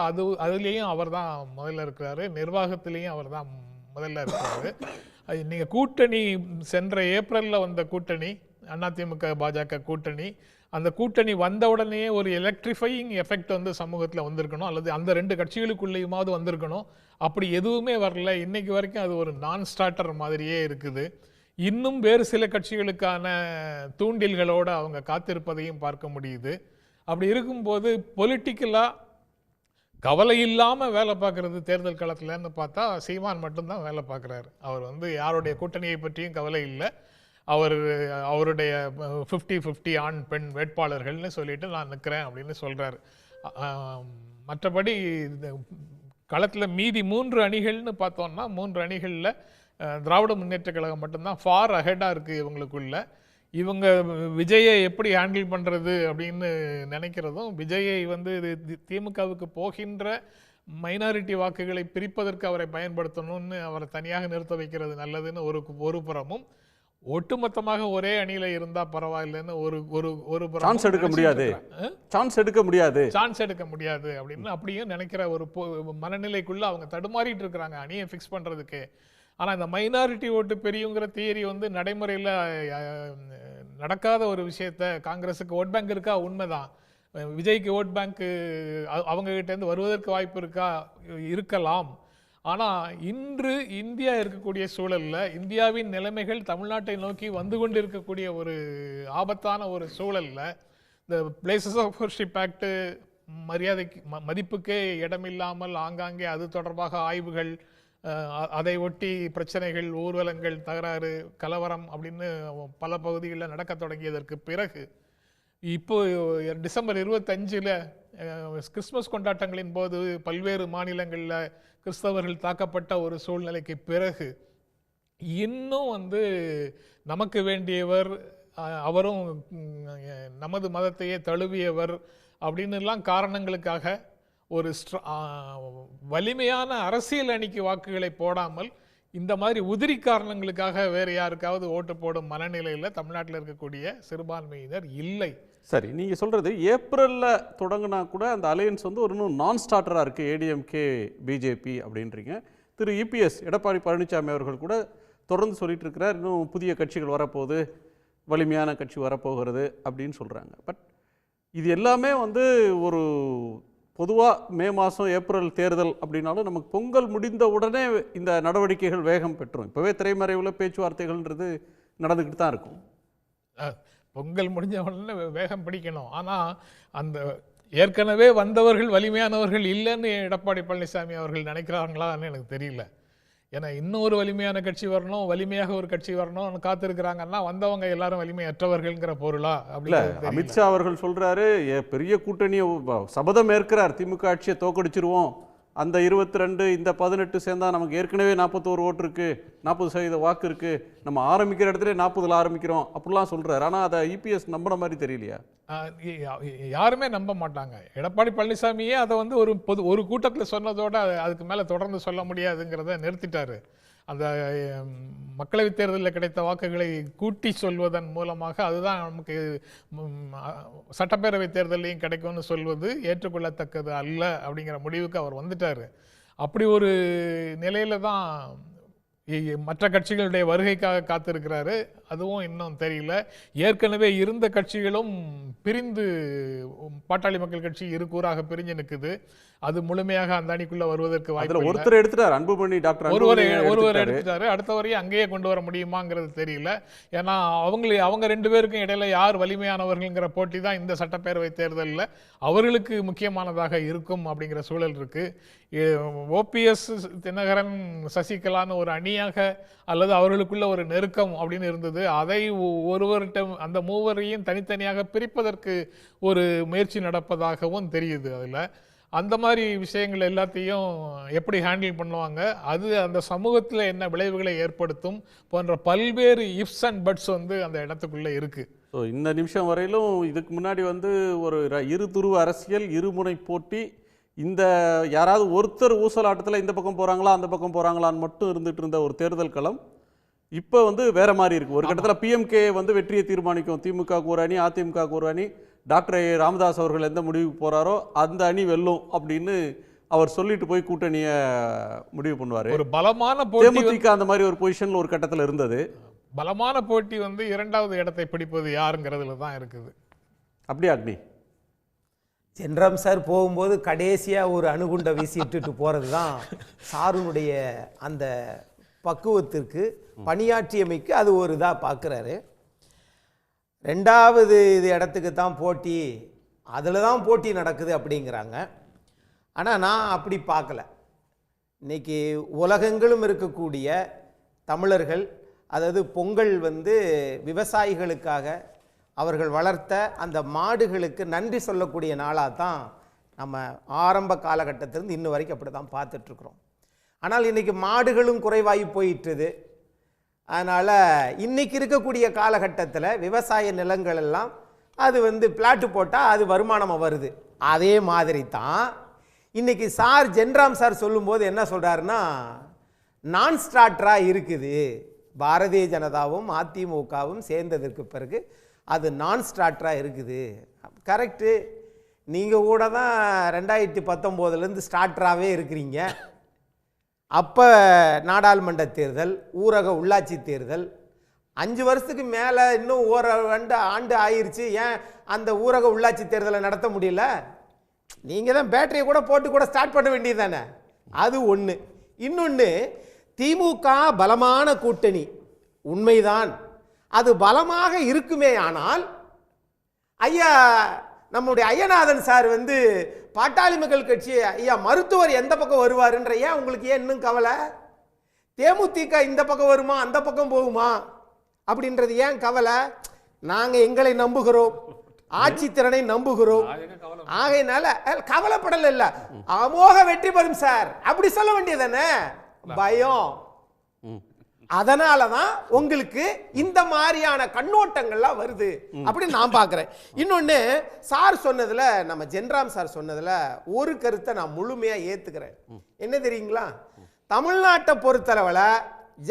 அதுலேயும் அவர் தான் முதல்ல இருக்கிறாரு, நிர்வாகத்திலையும் அவர் தான் முதல்ல இருக்கிறாரு. நீங்கள் கூட்டணி சென்ற ஏப்ரலில் வந்த கூட்டணி அதிமுக பாஜக கூட்டணி, அந்த கூட்டணி வந்த உடனே ஒரு எலக்ட்ரிஃபையிங் எஃபெக்ட் வந்து சமூகத்தில் வந்திருக்கணும், அல்லது அந்த 2 கட்சிகளுக்குள்ளேயுமாவது வந்திருக்கணும். அப்படி எதுவுமே வரல. இன்னைக்கு வரைக்கும் அது ஒரு நான் ஸ்டார்டர் மாதிரியே இருக்குது. இன்னும் வேறு சில கட்சிகளுக்கான தூண்டில்களோடு அவங்க காத்திருப்பதையும் பார்க்க முடியுது. அப்படி இருக்கும்போது பொலிட்டிக்கலாக கவலை இல்லாமல் வேலை பார்க்குறது தேர்தல் களத்துலன்னு பார்த்தா சீமான் மட்டும்தான் வேலை பார்க்குறாரு. அவர் வந்து யாருடைய கூட்டணியை பற்றியும் கவலை இல்லை. அவருடைய 50-50 ஆண் பெண் வேட்பாளர்கள்னு சொல்லிட்டு நான் நிற்கிறேன் அப்படின்னு சொல்கிறாரு. மற்றபடி களத்தில் மீதி 3 அணிகள்னு பார்த்தோம்னா 3 அணிகளில் திராவிட முன்னேற்ற கழகம் மட்டும்தான் ஃபார் அஹெடாக இருக்குது இவங்களுக்குள்ள. இவங்க விஜயை எப்படி ஹேண்டில் பண்ணுறது அப்படின்னு நினைக்கிறதும், விஜயை வந்து திமுகவுக்கு போகின்ற மைனாரிட்டி வாக்குகளை பிரிப்பதற்கு அவரை பயன்படுத்தணும்னு அவரை தனியாக நிறுத்த வைக்கிறது நல்லதுன்னு ஒரு புறமும், ஒட்டுமொத்தமாக ஒரே அணியில இருந்தா பரவாயில்லைன்னு ஒரு சான்ஸ் எடுக்க முடியாது அப்படின்னு அப்படியும் நினைக்கிற ஒரு மனநிலைக்குள்ள அவங்க தடுமாறிட்டு இருக்கிறாங்க அணியை ஃபிக்ஸ் பண்றதுக்கு. ஆனா இந்த மைனாரிட்டி ஓட்டு பெரியங்கிற தியரி வந்து நடைமுறையில் நடக்காத ஒரு விஷயத்த. காங்கிரஸுக்கு ஓட் பேங்க் இருக்கா, உண்மைதான். விஜய்க்கு ஓட் பேங்க் அவங்க கிட்ட இருந்து வருவதற்கு வாய்ப்பு இருக்கலாம். ஆனால் இன்று இந்தியா இருக்கக்கூடிய சூழலில் இந்தியாவின் நிலைமைகள் தமிழ்நாட்டை நோக்கி வந்து கொண்டு இருக்கக்கூடிய ஒரு ஆபத்தான ஒரு சூழலில் இந்த பிளேசஸ் ஆஃப் வர்ஷிப் ஆக்ட் மரியாதைக்கு மதிப்புக்கே இடமில்லாமல் ஆங்காங்கே அது தொடர்பாக ஆய்வுகள், அதை ஒட்டி பிரச்சனைகள், ஊர்வலங்கள், தகராறு, கலவரம் அப்படின்னு பல பகுதிகளில் நடக்க தொடங்கியதற்கு பிறகு இப்போ டிசம்பர் 25 கிறிஸ்மஸ் கொண்டாட்டங்களின் போது பல்வேறு மாநிலங்களில் கிறிஸ்தவர்கள் தாக்கப்பட்ட ஒரு சூழ்நிலைக்கு பிறகு இன்னும் நமக்கு வேண்டியவர், அவரும் நமது மதத்தையே தழுவியவர் அப்படின்னுலாம் காரணங்களுக்காக ஒரு வலிமையான அரசியல் அணிக்கு வாக்குகளை போடாமல் இந்த மாதிரி உதிரி காரணங்களுக்காக வேறு யாருக்காவது ஓட்டு போடும் மனநிலையில் தமிழ்நாட்டில் இருக்கக்கூடிய சிறுபான்மையினர் இல்லை. சரி, நீங்கள் சொல்கிறது ஏப்ரலில் தொடங்கினா கூட அந்த அலையன்ஸ் ஒரு இன்னும் நான் ஸ்டார்டராக இருக்குது, ஏடிஎம்கே பிஜேபி அப்படின்றீங்க. திரு இபிஎஸ் எடப்பாடி பழனிசாமி அவர்கள் கூட தொடர்ந்து சொல்லிட்டு இருக்கிறார், இன்னும் புதிய கட்சிகள் வரப்போகுது, வலிமையான கட்சி வரப்போகிறது அப்படின்னு சொல்கிறாங்க. பட் இது எல்லாமே ஒரு பொதுவாக மே மாதம் ஏப்ரல் தேர்தல் அப்படின்னாலும் நமக்கு பொங்கல் முடிந்த உடனே இந்த நடவடிக்கைகள் வேகம் பெற்றும். இப்போவே திரைமறைவில் பேச்சுவார்த்தைகள்ன்றது நடந்துக்கிட்டு தான் இருக்கும். பொங்கல் முடிஞ்ச உடனே வேகம் பிடிக்கணும். ஆனால் அந்த ஏற்கனவே வந்தவர்கள் வலிமையானவர்கள் இல்லைன்னு எடப்பாடி பழனிசாமி அவர்கள் நினைக்கிறாங்களான்னு எனக்கு தெரியல. ஏன்னா இன்னும் ஒரு வலிமையான கட்சி வரணும், வலிமையாக ஒரு கட்சி வரணும் காத்திருக்கிறாங்கன்னா வந்தவங்க எல்லாரும் வலிமையற்றவர்கள்ங்கிற பொருளா? அப்படி அமித்ஷா அவர்கள் சொல்றாரு, பெரிய கூட்டணியை சபதம் ஏற்கிறார், திமுக ஆட்சியை தோக்கடிச்சிருவோம், அந்த 22 இந்த 18 சேர்ந்தா நமக்கு ஏற்கனவே 41 ஓட்டு இருக்கு, 40% வாக்கு இருக்கு, நம்ம ஆரம்பிக்கிற இடத்துல 40ல் ஆரம்பிக்கிறோம் அப்படிலாம் சொல்றாரு. ஆனால் அதை இபிஎஸ் நம்பின மாதிரி தெரியலையா? யாருமே நம்ப மாட்டாங்க. எடப்பாடி பழனிசாமியே அதை ஒரு கூட்டத்தில் சொன்னதோட அதுக்கு மேலே தொடர்ந்து சொல்ல முடியாதுங்கிறத நிறுத்திட்டாரு. அந்த மக்களவைத் தேர்தலில் கிடைத்த வாக்குகளை கூட்டி சொல்வதன் மூலமாக அதுதான் நமக்கு சட்டப்பேரவை தேர்தலையும் கிடைக்கும்னு சொல்வது ஏற்றுக்கொள்ளத்தக்கது அல்ல அப்படிங்கிற முடிவுக்கு அவர் வந்துட்டார். அப்படி ஒரு நிலையில தான் மற்ற கட்சிகளுடைய வருகைக்காக காத்திருக்கிறாரு. அதுவும் இன்னும் தெரியல. ஏற்கனவே இருந்த கட்சிகளும் பிரிந்து, பாட்டாளி மக்கள் கட்சி இரு கூறாக பிரிஞ்சு நிற்குது. அது முழுமையாக அந்த அணிக்குள்ள வருவதற்கு வாய்ப்பு. ஒருத்தர் எடுத்துட்டார், அன்புமணி டாக்டர் ஒருவர் எடுத்துட்டாரு. அடுத்தவரையும் அங்கேயே கொண்டு வர முடியுமாங்கிறது தெரியல. ஏன்னா அவங்க 2 பேருக்கும் இடையில யார் வலிமையானவர்கள்ங்கிற போட்டி தான் இந்த சட்டப்பேரவை தேர்தலில் அவர்களுக்கு முக்கியமானதாக இருக்கும் அப்படிங்கிற சூழல் இருக்கு. ஓபிஎஸ், தினகரன், சசிகலான்னு ஒரு அணியாக அல்லது அவர்களுக்குள்ள ஒரு நெருக்கம் அப்படின்னு இருந்தது. அதை ஒருவர்கிட்ட அந்த மூவரையும் தனித்தனியாக பிரிப்பதற்கு ஒரு முயற்சி நடப்பதாகவும் தெரியுது. அதில் அந்த மாதிரி விஷயங்கள் எல்லாத்தையும் எப்படி ஹேண்டில் பண்ணுவாங்க, அது அந்த சமூகத்தில் என்ன விளைவுகளை ஏற்படுத்தும் போன்ற பல்வேறு இஃப்ஸ் அண்ட் பட்ஸ் அந்த இடத்துக்குள்ளே இருக்குது. ஸோ இந்த நிமிஷம் வரையிலும் இதுக்கு முன்னாடி ஒரு இருதுருவ அரசியல், இருமுனை போட்டி, இந்த யாராவது ஒருத்தர் ஊசலாட்டத்தில் இந்த பக்கம் போகிறாங்களா அந்த பக்கம் போகிறாங்களான்னு மட்டும் இருந்துட்டு இருந்த ஒரு தேர்தல் களம் இப்போ வேற மாதிரி இருக்குது. ஒரு கட்டத்தில் பிஎம்கே வெற்றியை தீர்மானிக்கும். திமுக ஒரு அணி, அதிமுக ஒரு அணி, டாக்டர் ராமதாஸ் அவர்கள் எந்த முடிவுக்கு போகிறாரோ அந்த அணி வெல்லும் அப்படின்னு அவர் சொல்லிட்டு போய் கூட்டணியை முடிவு பண்ணுவார். ஒரு பலமான போட்டி அந்த மாதிரி ஒரு பொசிஷனில் ஒரு கட்டத்தில் இருந்தது. பலமான போட்டி 2வது இடத்தை பிடிப்பது யாருங்கிறதுல தான் இருக்குது. அப்படியே அக்னி ஜென்ராம் சார் போகும்போது கடைசியாக ஒரு அணுகுண்டை வீசி விட்டுட்டு போகிறது தான் சாருனுடைய அந்த பக்குவத்திற்கு, பணியாற்றியமைக்கு அது ஒரு இதாக பார்க்குறாரு. 2வது இடத்துக்கு தான் போட்டி, அதில் தான் போட்டி நடக்குது அப்படிங்கிறாங்க. ஆனால் நான் அப்படி பார்க்கல. இன்றைக்கி உலகெங்கிலும் இருக்கக்கூடிய தமிழர்கள், அதாவது பொங்கல் விவசாயிகளுக்காக அவர்கள் வளர்த்த அந்த மாடுகளுக்கு நன்றி சொல்லக்கூடிய நாளாக தான் நம்ம ஆரம்ப காலகட்டத்திலிருந்து இன்னும் வரைக்கும் அப்படி தான் பார்த்துட்ருக்குறோம். ஆனால் இன்றைக்கி மாடுகளும் குறைவாகி போயிட்டுது. அதனால் இன்றைக்கி இருக்கக்கூடிய காலகட்டத்தில் விவசாய நிலங்கள் எல்லாம் அது பிளாட்டு போட்டால் அது வருமானமாக வருது. அதே மாதிரி தான் இன்றைக்கி ஜென்ராம் சார் சொல்லும்போது என்ன சொல்கிறாருன்னா, நான் ஸ்டார்டராக இருக்குது. பாரதிய ஜனதாவும் அதிமுகவும் சேர்ந்ததற்கு பிறகு அது நான் ஸ்டார்டராக இருக்குது. கரெக்டு. நீங்கள் கூட தான் 2019 ஸ்டார்டராகவே இருக்கிறீங்க. அப்போ நாடாளுமன்ற தேர்தல், ஊரக உள்ளாட்சி தேர்தல், 5 வருஷத்துக்கு மேலே இன்னும் ஆண்டு ஆயிடுச்சு. ஏன் அந்த ஊரக உள்ளாட்சி தேர்தலை நடத்த முடியல? நீங்கள் தான் பேட்டரியை கூட போட்டு கூட ஸ்டார்ட் பண்ண வேண்டியது தானே. அது ஒன்று. இன்னொன்று, திமுக பலமான கூட்டணி உண்மைதான், அது பலமாக இருக்குமே. ஆனால் ஐயா நம்முடைய ஐயநாதன் சார் வந்து பாட்டாளி மக்கள் கட்சி ஐயா மருத்துவர் எந்த பக்கம் வருவாருன்ற ஏன் உங்களுக்கு ஏன் இன்னும் கவலை? தேமுதிக இந்த பக்கம் வருமா அந்த பக்கம் போகுமா அப்படின்றது ஏன் கவலை? நாங்கள் எங்களை நம்புகிறோம், ஆட்சி திறனை நம்புகிறோம், ஆகையினால கவலைப்படல. இல்ல அமோக வெற்றி பெறும் சார் அப்படி சொல்ல வேண்டியதானே? பயம். அதனாலதான் உங்களுக்கு இந்த மாதிரியான கண்ணோட்டங்கள்லாம் வருது அப்படின்னு நான் பார்க்கிறேன். இன்னொன்னு, சார் சொன்னதுல, நம்ம ஜென்ராம் சார் சொன்னதுல ஒரு கருத்தை நான் முழுமையா ஏத்துக்கிறேன். என்ன தெரியுங்களா? தமிழ்நாட்டை பொறுத்தளவுல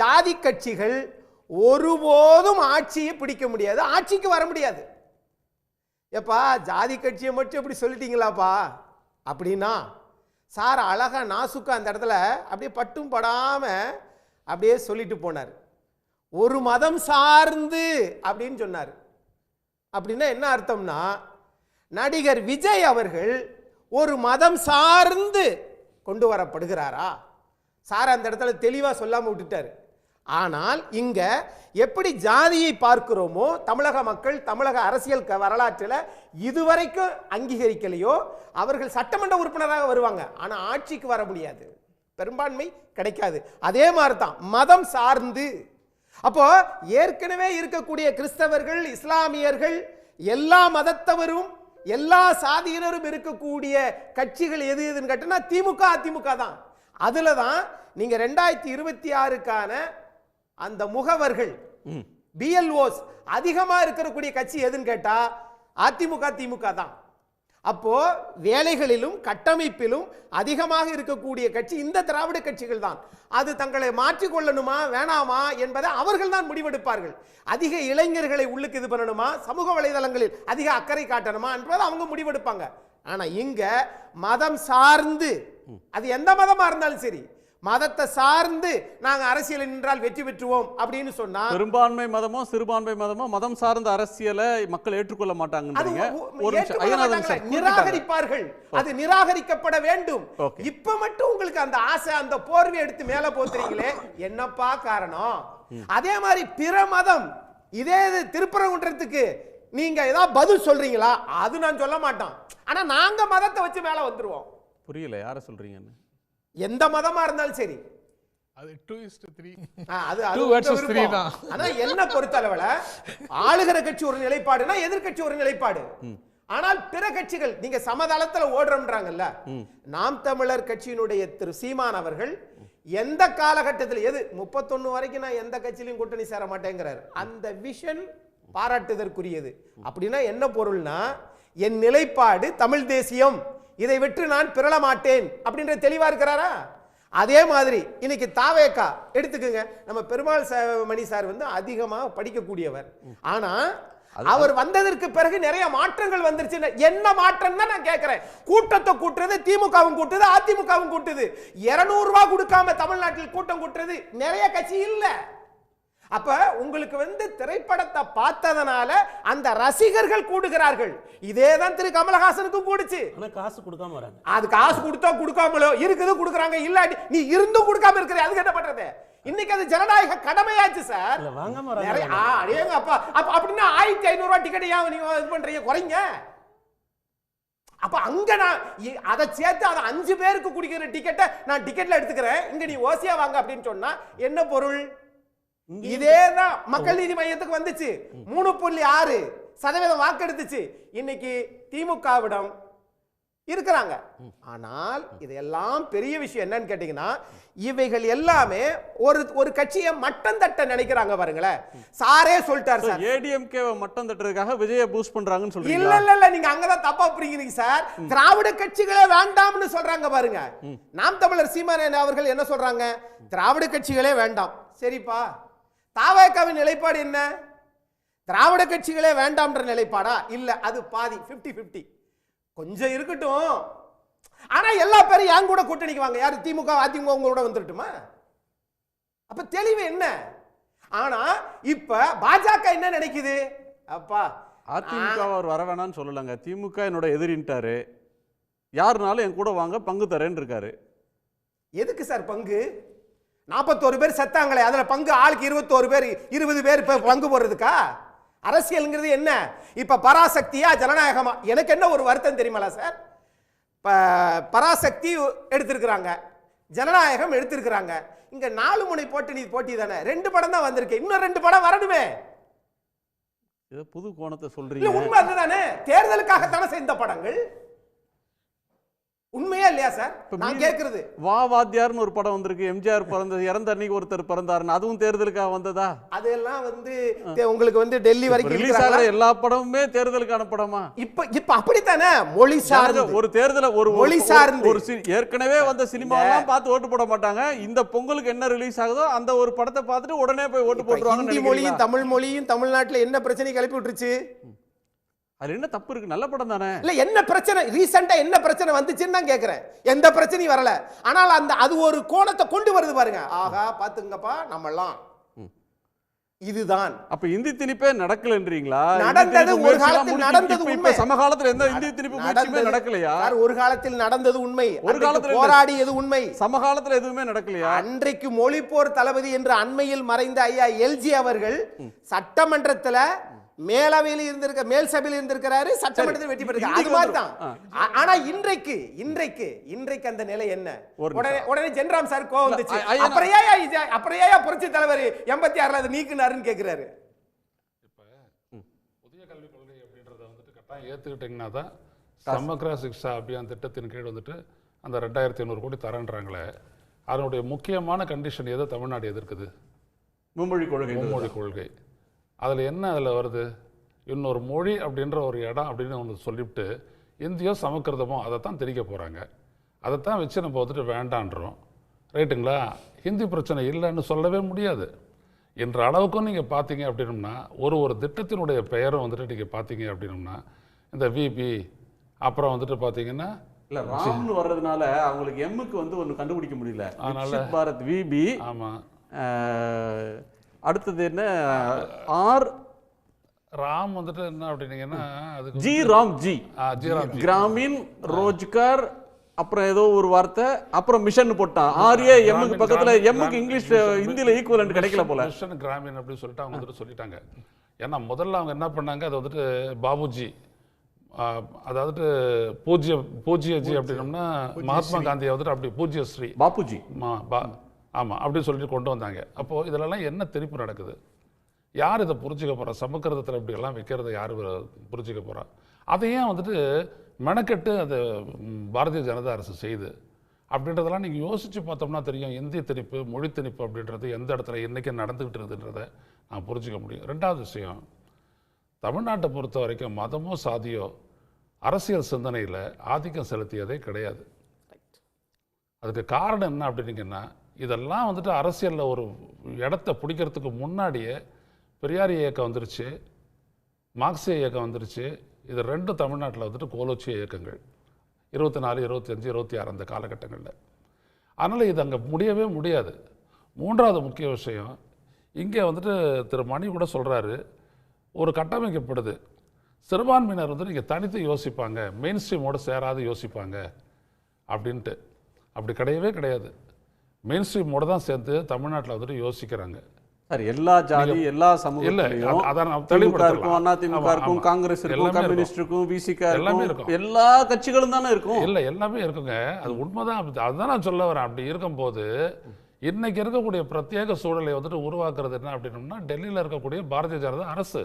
ஜாதி கட்சிகள் ஒருபோதும் ஆட்சியை பிடிக்க முடியாது, ஆட்சிக்கு வர முடியாது. எப்பா ஜாதி கட்சியை மட்டும் எப்படி சொல்லிட்டீங்களாப்பா அப்படின்னா, சார் அழகா நாசுக்கா அந்த இடத்துல அப்படியே பட்டும் படாம அப்படியே சொல்லிட்டு போனார். ஒரு மதம் சார்ந்து அப்படின்னு சொன்னார். அப்படின்னா என்ன அர்த்தம்னா, நடிகர் விஜய் அவர்கள் ஒரு மதம் சார்ந்து கொண்டு வரப்படுகிறாரா? சார் அந்த இடத்துல தெளிவா சொல்லாம விட்டுட்டார். ஆனால் இங்க எப்படி ஜாதியை பார்க்கிறோமோ, தமிழக மக்கள் தமிழக அரசியல் வரலாற்றில் இதுவரைக்கும் அங்கீகரிக்கலையோ, அவர்கள் சட்டமன்ற உறுப்பினராக வருவாங்க, ஆனா ஆட்சிக்கு வர முடியாது, பெரும்பான்மை கிடைக்காது. அதே மாதிரி தான் மதம் சார்ந்து. அப்போ ஏற்கனவே இருக்கக்கூடிய கிறிஸ்தவர்கள், இஸ்லாமியர்கள், எல்லா மதத்தவரும் எல்லா சாதியினரும் இருக்கக்கூடிய கட்சிகள் எது எதுன்னு கேட்டா திமுக அதிமுக தான். அதுல தான் நீங்க 2026க்கான அந்த முகவர்கள் பிஎல்ஓஸ் அதிகமா இருக்கக்கூடிய கட்சி எதுன்னு கேட்டா அதிமுக திமுக தான். அப்போ வேலைகளிலும் கட்டமைப்பிலும் அதிகமாக இருக்கக்கூடிய கட்சி இந்த திராவிட கட்சிகள் தான். அது தங்களை மாற்றிக்கொள்ளணுமா வேணாமா என்பதை அவர்கள் தான் முடிவெடுப்பார்கள். அதிக இளைஞர்களை உள்ளுக்கு இது பண்ணணுமா, சமூக வலைதளங்களில் அதிக அக்கறை காட்டணுமா என்பதை அவங்க முடிவெடுப்பாங்க. ஆனா இங்க மதம் சார்ந்து, அது எந்த மதமா இருந்தாலும் சரி, மதத்தை சார்ந்து நாங்க அரசியல் நின்றால் வெற்றி பெற்றுவோம் அப்படின்னு சொன்னா, பெரும்பான்மை மதமோ சிறுபான்மை மதமோ மதம் சார்ந்த அரசியலை மக்கள் ஏற்றுக்கொள்ள மாட்டாங்க, நிராகரிப்பார்கள். அது நிராகரிக்கப்பட வேண்டும். இப்ப மட்டும் உங்களுக்கு அந்த ஆசை, அந்த போர்வை எடுத்து மேல போத்துறீங்களே, என்னப்பா காரணம்? அதே மாதிரி பிற மதம், இதே திருப்பரங்குன்றத்துக்கு நீங்க ஏதாவது பதில் சொல்றீங்களா? அது நான் சொல்ல மாட்டோம். ஆனா நாங்க மதத்தை வச்சு மேல வந்துருவோம். புரியல யார சொல்றீங்கன்னு. எந்த மதமா இருந்தாலும் சரி, அது 2:3. அது 2:3 தான். ஆனா என்ன பொறுத்தளவுல ஆளுகிற கட்சி ஒரு நிலைப்பாடுனா எதிர்க்கட்சி ஒரு நிலைப்பாடு. ஆனால் பிற கட்சிகள் நீங்க சமதளத்துல ஓடுறோம்ன்றாங்கல்ல. நாம் தமிழர் கட்சியினுடைய திரு சீமான் அவர்கள் எந்த காலகட்டத்தில் எது 31 வரைக்கும் நான் எந்த கட்சியிலும் கூட்டணி சேர மாட்டேங்கிறார். அந்த விஷன் பாராட்டுதற்குரியது. அப்படின்னா என்ன பொருள்னா, என் நிலைப்பாடு தமிழ் தேசியம், இதை விட்டு நான் பிறள மாட்டேன் அப்படின்ற தெளிவா இருக்கிறாரா? அதே மாதிரி இன்னைக்கு தாவேக்கா எடுத்துக்கங்க. நம்ம பெருமாள் மணி சார் வந்து அதிகமா படிக்கக்கூடியவர். ஆனா அவர் வந்ததற்கு பிறகு நிறைய மாற்றங்கள் வந்துருச்சு. என்ன மாற்றம் தான் நான் கேட்கிறேன். கூட்டத்தை கூட்டுறது திமுகவும் கூட்டுது, அதிமுகவும் கூட்டுது. 200 ரூபாய் கொடுக்காம தமிழ்நாட்டில் கூட்டம் கூட்டுறது நிறைய கட்சி இல்ல. அப்ப உங்களுக்கு வந்து திரைப்படத்தை பார்த்ததனால அந்த ரசிகர்கள் கூடுகிறார்கள். இதேதான் திரு கமலஹாசனுக்கும் கூடுச்சு. காசு கொடுக்காம வராங்க. அது காசு கொடுத்தா கொடுக்காமலோ இருக்குது, கொடுக்குறாங்க. இல்லாட்டி நீ இருந்தும் கொடுக்காம இருக்கிற, அதுக்கு என்ன பண்றது? இன்னைக்கு அது ஜனநாயக கடமையாச்சு சார். அப்படின்னா 1500 ரூபாய் டிக்கெட் ஏன் நீங்க இது பண்றீங்க? குறைங்க. அப்ப அங்க நான் அதை சேர்த்து அதை 5 பேருக்கு குடிக்கிற டிக்கெட்டை நான் டிக்கெட்ல எடுத்துக்கிறேன், இங்க நீ ஓசியா வாங்க அப்படின்னு சொன்னா என்ன பொருள்? இதேதான் மக்கள் நீதி மையத்துக்கு வந்துச்சு. 3.6% வாக்கெடுத்துச்சு. இன்னைக்கு திமுகவிடம் இருக்கிறாங்க. ஆனால் இதெல்லாம் பெரிய விஷயம் என்னன்னு கேட்டீங்கன்னா, இவைகள் எல்லாமே ஒரு கட்சியை மட்டம் தட்ட நினைக்கிறாங்க. பாருங்களேன், சாரே சொல்லிட்டார் சார், ஏடிஎம்கே மட்டம் தட்டுறதுக்காக விஜய பூஸ்ட் பண்றாங்கன்னு சொல்றீங்க. இல்ல நீங்க அங்கதான் தப்பா புரியுறீங்க சார். திராவிட கட்சிகளே வேண்டாம்னு சொல்றாங்க. பாருங்க, நாம் தமிழர் சீமான் அவர்கள் என்ன சொல்றாங்க? திராவிட கட்சிகளே வேண்டாம். சரிப்பா, தாவேகாவின் நிலைப்பாடு என்ன? திராவிட கட்சிகளே வேண்டாம்ன்ற நிலைப்பாடா? இல்ல, அது பாதி 50-50. கொஞ்சம் இருக்கட்டும். ஆனா எல்லா பேரும் என் கூட கூட்டணிக்கு வாங்க. யாரு? திமுக அதிமுக கூட வந்துட்டுமா? அப்ப தெளிவு என்ன? ஆனா இப்ப பாஜக என்ன நினைக்குது? அப்பா அதிமுக அவர் வர வேணாம்னு சொல்லலங்க. திமுக என்னோட எதிரின்ட்டாரு, யாருனாலும் என் கூட வாங்க பங்கு தரேன்னு இருக்காரு. எதுக்கு சார் பங்கு? 41 பேர் செத்தாங்களே, அதுல பங்கு ஆளுக்கு 21 பேர் 20 பேர் பங்கு போடுறதுக்கா? அரசியல்ங்கிறது என்ன? இப்ப பராசக்தியா ஜனநாயகமா? எனக்கு என்ன ஒரு வருத்தம் தெரியுமா சார், பராசக்தி எடுத்திருக்கிறாங்க, ஜனநாயகம் எடுத்திருக்கிறாங்க, இங்க 4 முனை போட்டி தானே, 2 படம் தான் வந்திருக்கு, இன்னும் 2 படம் வரணுமே. இது புது கோணத்தை சொல்றீங்க. உண்மை அதுதானே, தேர்தலுக்காகத்தானே செய்த படங்கள், உண்மையா இல்லையா சார்? நான் கேட்கிறது வா வாத்தியார்னு ஒரு படம் வந்திருக்கு, எம்ஜிஆர் இறந்த அன்னைக்கு ஒருத்தர் பிறந்தாருன்னு, அதுவும் தேர்தலுக்காக வந்ததா? அதெல்லாம் உங்களுக்கு டெல்லி வரைக்கும் ரிலீஸ் ஆகிற எல்லா படமுமே தேர்தலுக்கான படமா? இப்ப அப்படித்தானே, மொழி சார்ந்து ஒரு தேர்தல ஒரு மொழி சார்ந்து ஒரு ஏற்கனவே வந்த சினிமாவெல்லாம் பார்த்து ஓட்டு போட மாட்டாங்க. இந்த பொங்கலுக்கு என்ன ரிலீஸ் ஆகுதோ அந்த ஒரு படத்தை பார்த்துட்டு உடனே போய் ஓட்டு போட்டுருவாங்க. ஹிந்தி மொழியும் தமிழ் மொழியும் தமிழ்நாட்டில் என்ன பிரச்சனை கிளப்பி விட்டுருச்சு? அது என்ன தப்பு இருக்கு? நல்ல படம் தானே. இல்ல என்ன பிரச்சனை ரீசெண்டா என்ன பிரச்சனை வந்துச்சுன்னு தான் கேக்குறேன். எந்த பிரச்சனையும் வரல, ஆனால் அது ஒரு கோணத்தை கொண்டு வருது பாருங்க. ஆகா பாத்துங்கப்பா நம்மலாம் இதுதான். அப்ப இந்தி திணிப்பே நடக்கலன்றீங்களா? நடந்தது ஒரு காலத்தில் நடந்தது உண்மை. சமகாலத்துல எந்த இந்தி திணிப்பு முயற்சியுமே நடக்கலையா? ஒரு காலத்தில் நடந்தது உண்மை, ஒரு காலத்தில் போராடியது உண்மை. சமகாலத்துல எதுவுமே நடக்கலையா? அன்றைக்கு மொழிப்போர் தளபதி என்று அண்மையில் மறைந்த ஐயா எல்ஜி அவர்கள் சட்டமன்றத்துல மேலவையில் இருந்திருக்க, மேல் சபையில் இருந்திருக்கிறாரு, சட்டமன்றத்தில் வெற்றி பெற்றிருக்காரு. அது மாதிரி தான். ஆனா இன்றைக்கு அந்த நிலை என்ன? உடனே ஜென்ராம் சார் கோவம் வந்துச்சு. அப்புறம் ஏன் புரட்சி தலைவர் 86ல அதை நீக்குனாருன்னு கேட்கிறாரு. இப்ப புதிய கல்விக் கொள்கை அப்படின்றத கட்டாயம் ஏத்துக்கிட்டீங்கன்னா தான் சமக்ர சிக்ஷா அபியான் திட்டத்தின் கீழ் அந்த 2500 கோடி தரன்றாங்களே, அதனுடைய முக்கியமான கண்டிஷன் எதை தமிழ்நாடு எதிர்க்குது? மும்மொழி கொள்கை. அதில் என்ன அதில் வருது? இன்னொரு மொழி அப்படின்ற ஒரு இடம் அப்படின்னு ஒன்று சொல்லிவிட்டு இந்தியோ சமஸ்கிருதமோ அதைத்தான் திணிக்க போகிறாங்க. அதைத்தான் வச்சு நம்ம வேண்டான்றோம். ரைட்டுங்களா? ஹிந்தி பிரச்சனை இல்லைன்னு சொல்லவே முடியாது. என்ற அளவுக்கும் நீங்கள் பார்த்தீங்க அப்படின்னம்னா ஒரு திட்டத்தினுடைய பெயரும் நீங்கள் பார்த்தீங்க அப்படின்னம்னா இந்த விபி அப்புறம் பார்த்தீங்கன்னா இல்லை ராம்னு வர்றதுனால அவங்களுக்கு எம்முக்கு ஒன்று கண்டுபிடிக்க முடியல. அதனால பாரத் விபி. ஆமாம். அடுத்தது என்ன? ஆர் ராம் என்ன அப்படின்னீங்கன்னா அதுக்கு ஜி ராம் ஜி கிராமீன் ரோஜ்கார் அப்புறம் ஏதோ ஒரு வார்த்தை அப்புறம் மிஷன் போட்டான். ஆர்ஏ எம்முக்கு பக்கத்துல எம்முக்கு இங்கிலீஷ் ஹிந்தில ஈக்குவலன்ட் கிடைக்கல போல. மிஷன் கிராமீன் அப்படின்னு சொல்லிட்டு அவங்க சொல்லிட்டாங்க. ஏன்னா முதல்ல அவங்க என்ன பண்ணாங்க, அது பாபுஜி, அதாவது பூஜ்யஜி அப்படின்னம்னா மகாத்மா காந்தியை அப்படி பூஜ்யஸ்ரீ பாபுஜி ஆமாம் அப்படின்னு சொல்லிட்டு கொண்டு வந்தாங்க. அப்போது இதிலெல்லாம் என்ன திருப்பி நடக்குது? யார் இதை புரிஞ்சுக்க போகிறா? சமஸ்கிருதத்தில் இப்படியெல்லாம் வைக்கிறத யார் புரிஞ்சுக்க போகிறா? அதையும் மெனக்கெட்டு அது பாரதிய ஜனதா அரசு செய்யுது அப்படின்றதெல்லாம் நீங்கள் யோசித்து பார்த்தோம்னா தெரியும். இந்திய திணிப்பு, மொழி திணிப்பு அப்படின்றது எந்த இடத்துல இன்றைக்கி நடந்துக்கிட்டு இருக்குதுன்றதை நான் புரிஞ்சுக்க முடியும். ரெண்டாவது விஷயம், தமிழ்நாட்டை பொறுத்த வரைக்கும் மதமோ சாதியோ அரசியல் சிந்தனையில் ஆதிக்கம் செலுத்தியதே கிடையாது. அதுக்கு காரணம் என்ன அப்படின்னீங்கன்னா, இதெல்லாம் அரசியலில் ஒரு இடத்த பிடிக்கிறதுக்கு முன்னாடியே பெரியார் இயக்கம் வந்துருச்சு, மார்க்சிய இயக்கம் வந்துருச்சு. இது ரெண்டும் தமிழ்நாட்டில் கோலோச்சிய இயக்கங்கள் 24, 25, 26 அந்த காலகட்டங்களில். அதனால் இது அங்கே முடியவே முடியாது. மூன்றாவது முக்கிய விஷயம், இங்கே திரு மணி கூட சொல்கிறாரு, ஒரு கட்டமைக்கப்படுது, சிறுபான்மையினர் இங்கே தனித்து யோசிப்பாங்க, மெயின் ஸ்ட்ரீமோடு சேராது யோசிப்பாங்க அப்படின்ட்டு. அப்படி கிடையவே கிடையாது. மெயின் ஸ்ட்ரீமோட தான் சேர்ந்து தமிழ்நாட்டில் யோசிக்கிறாங்க. சார் எல்லா ஜாதி எல்லா சமூகத்திலும் அதிமுக இருக்கும், காங்கிரஸ் இருக்கும், கம்யூனிஸ்ட் இருக்கும், விசிகா எல்லாமே இருக்கும், எல்லா கட்சிகளும் தானே இருக்கும். இல்லை எல்லாமே இருக்குங்க, அது உண்மைதான். அதுதான் நான் சொல்ல வரேன். அப்படி இருக்கும்போது இன்னைக்கு இருக்கக்கூடிய பிரத்யேக சூழலை உருவாக்குறது என்ன அப்படின்னம்னா, டெல்லியில் இருக்கக்கூடிய பாரதிய ஜனதா அரசு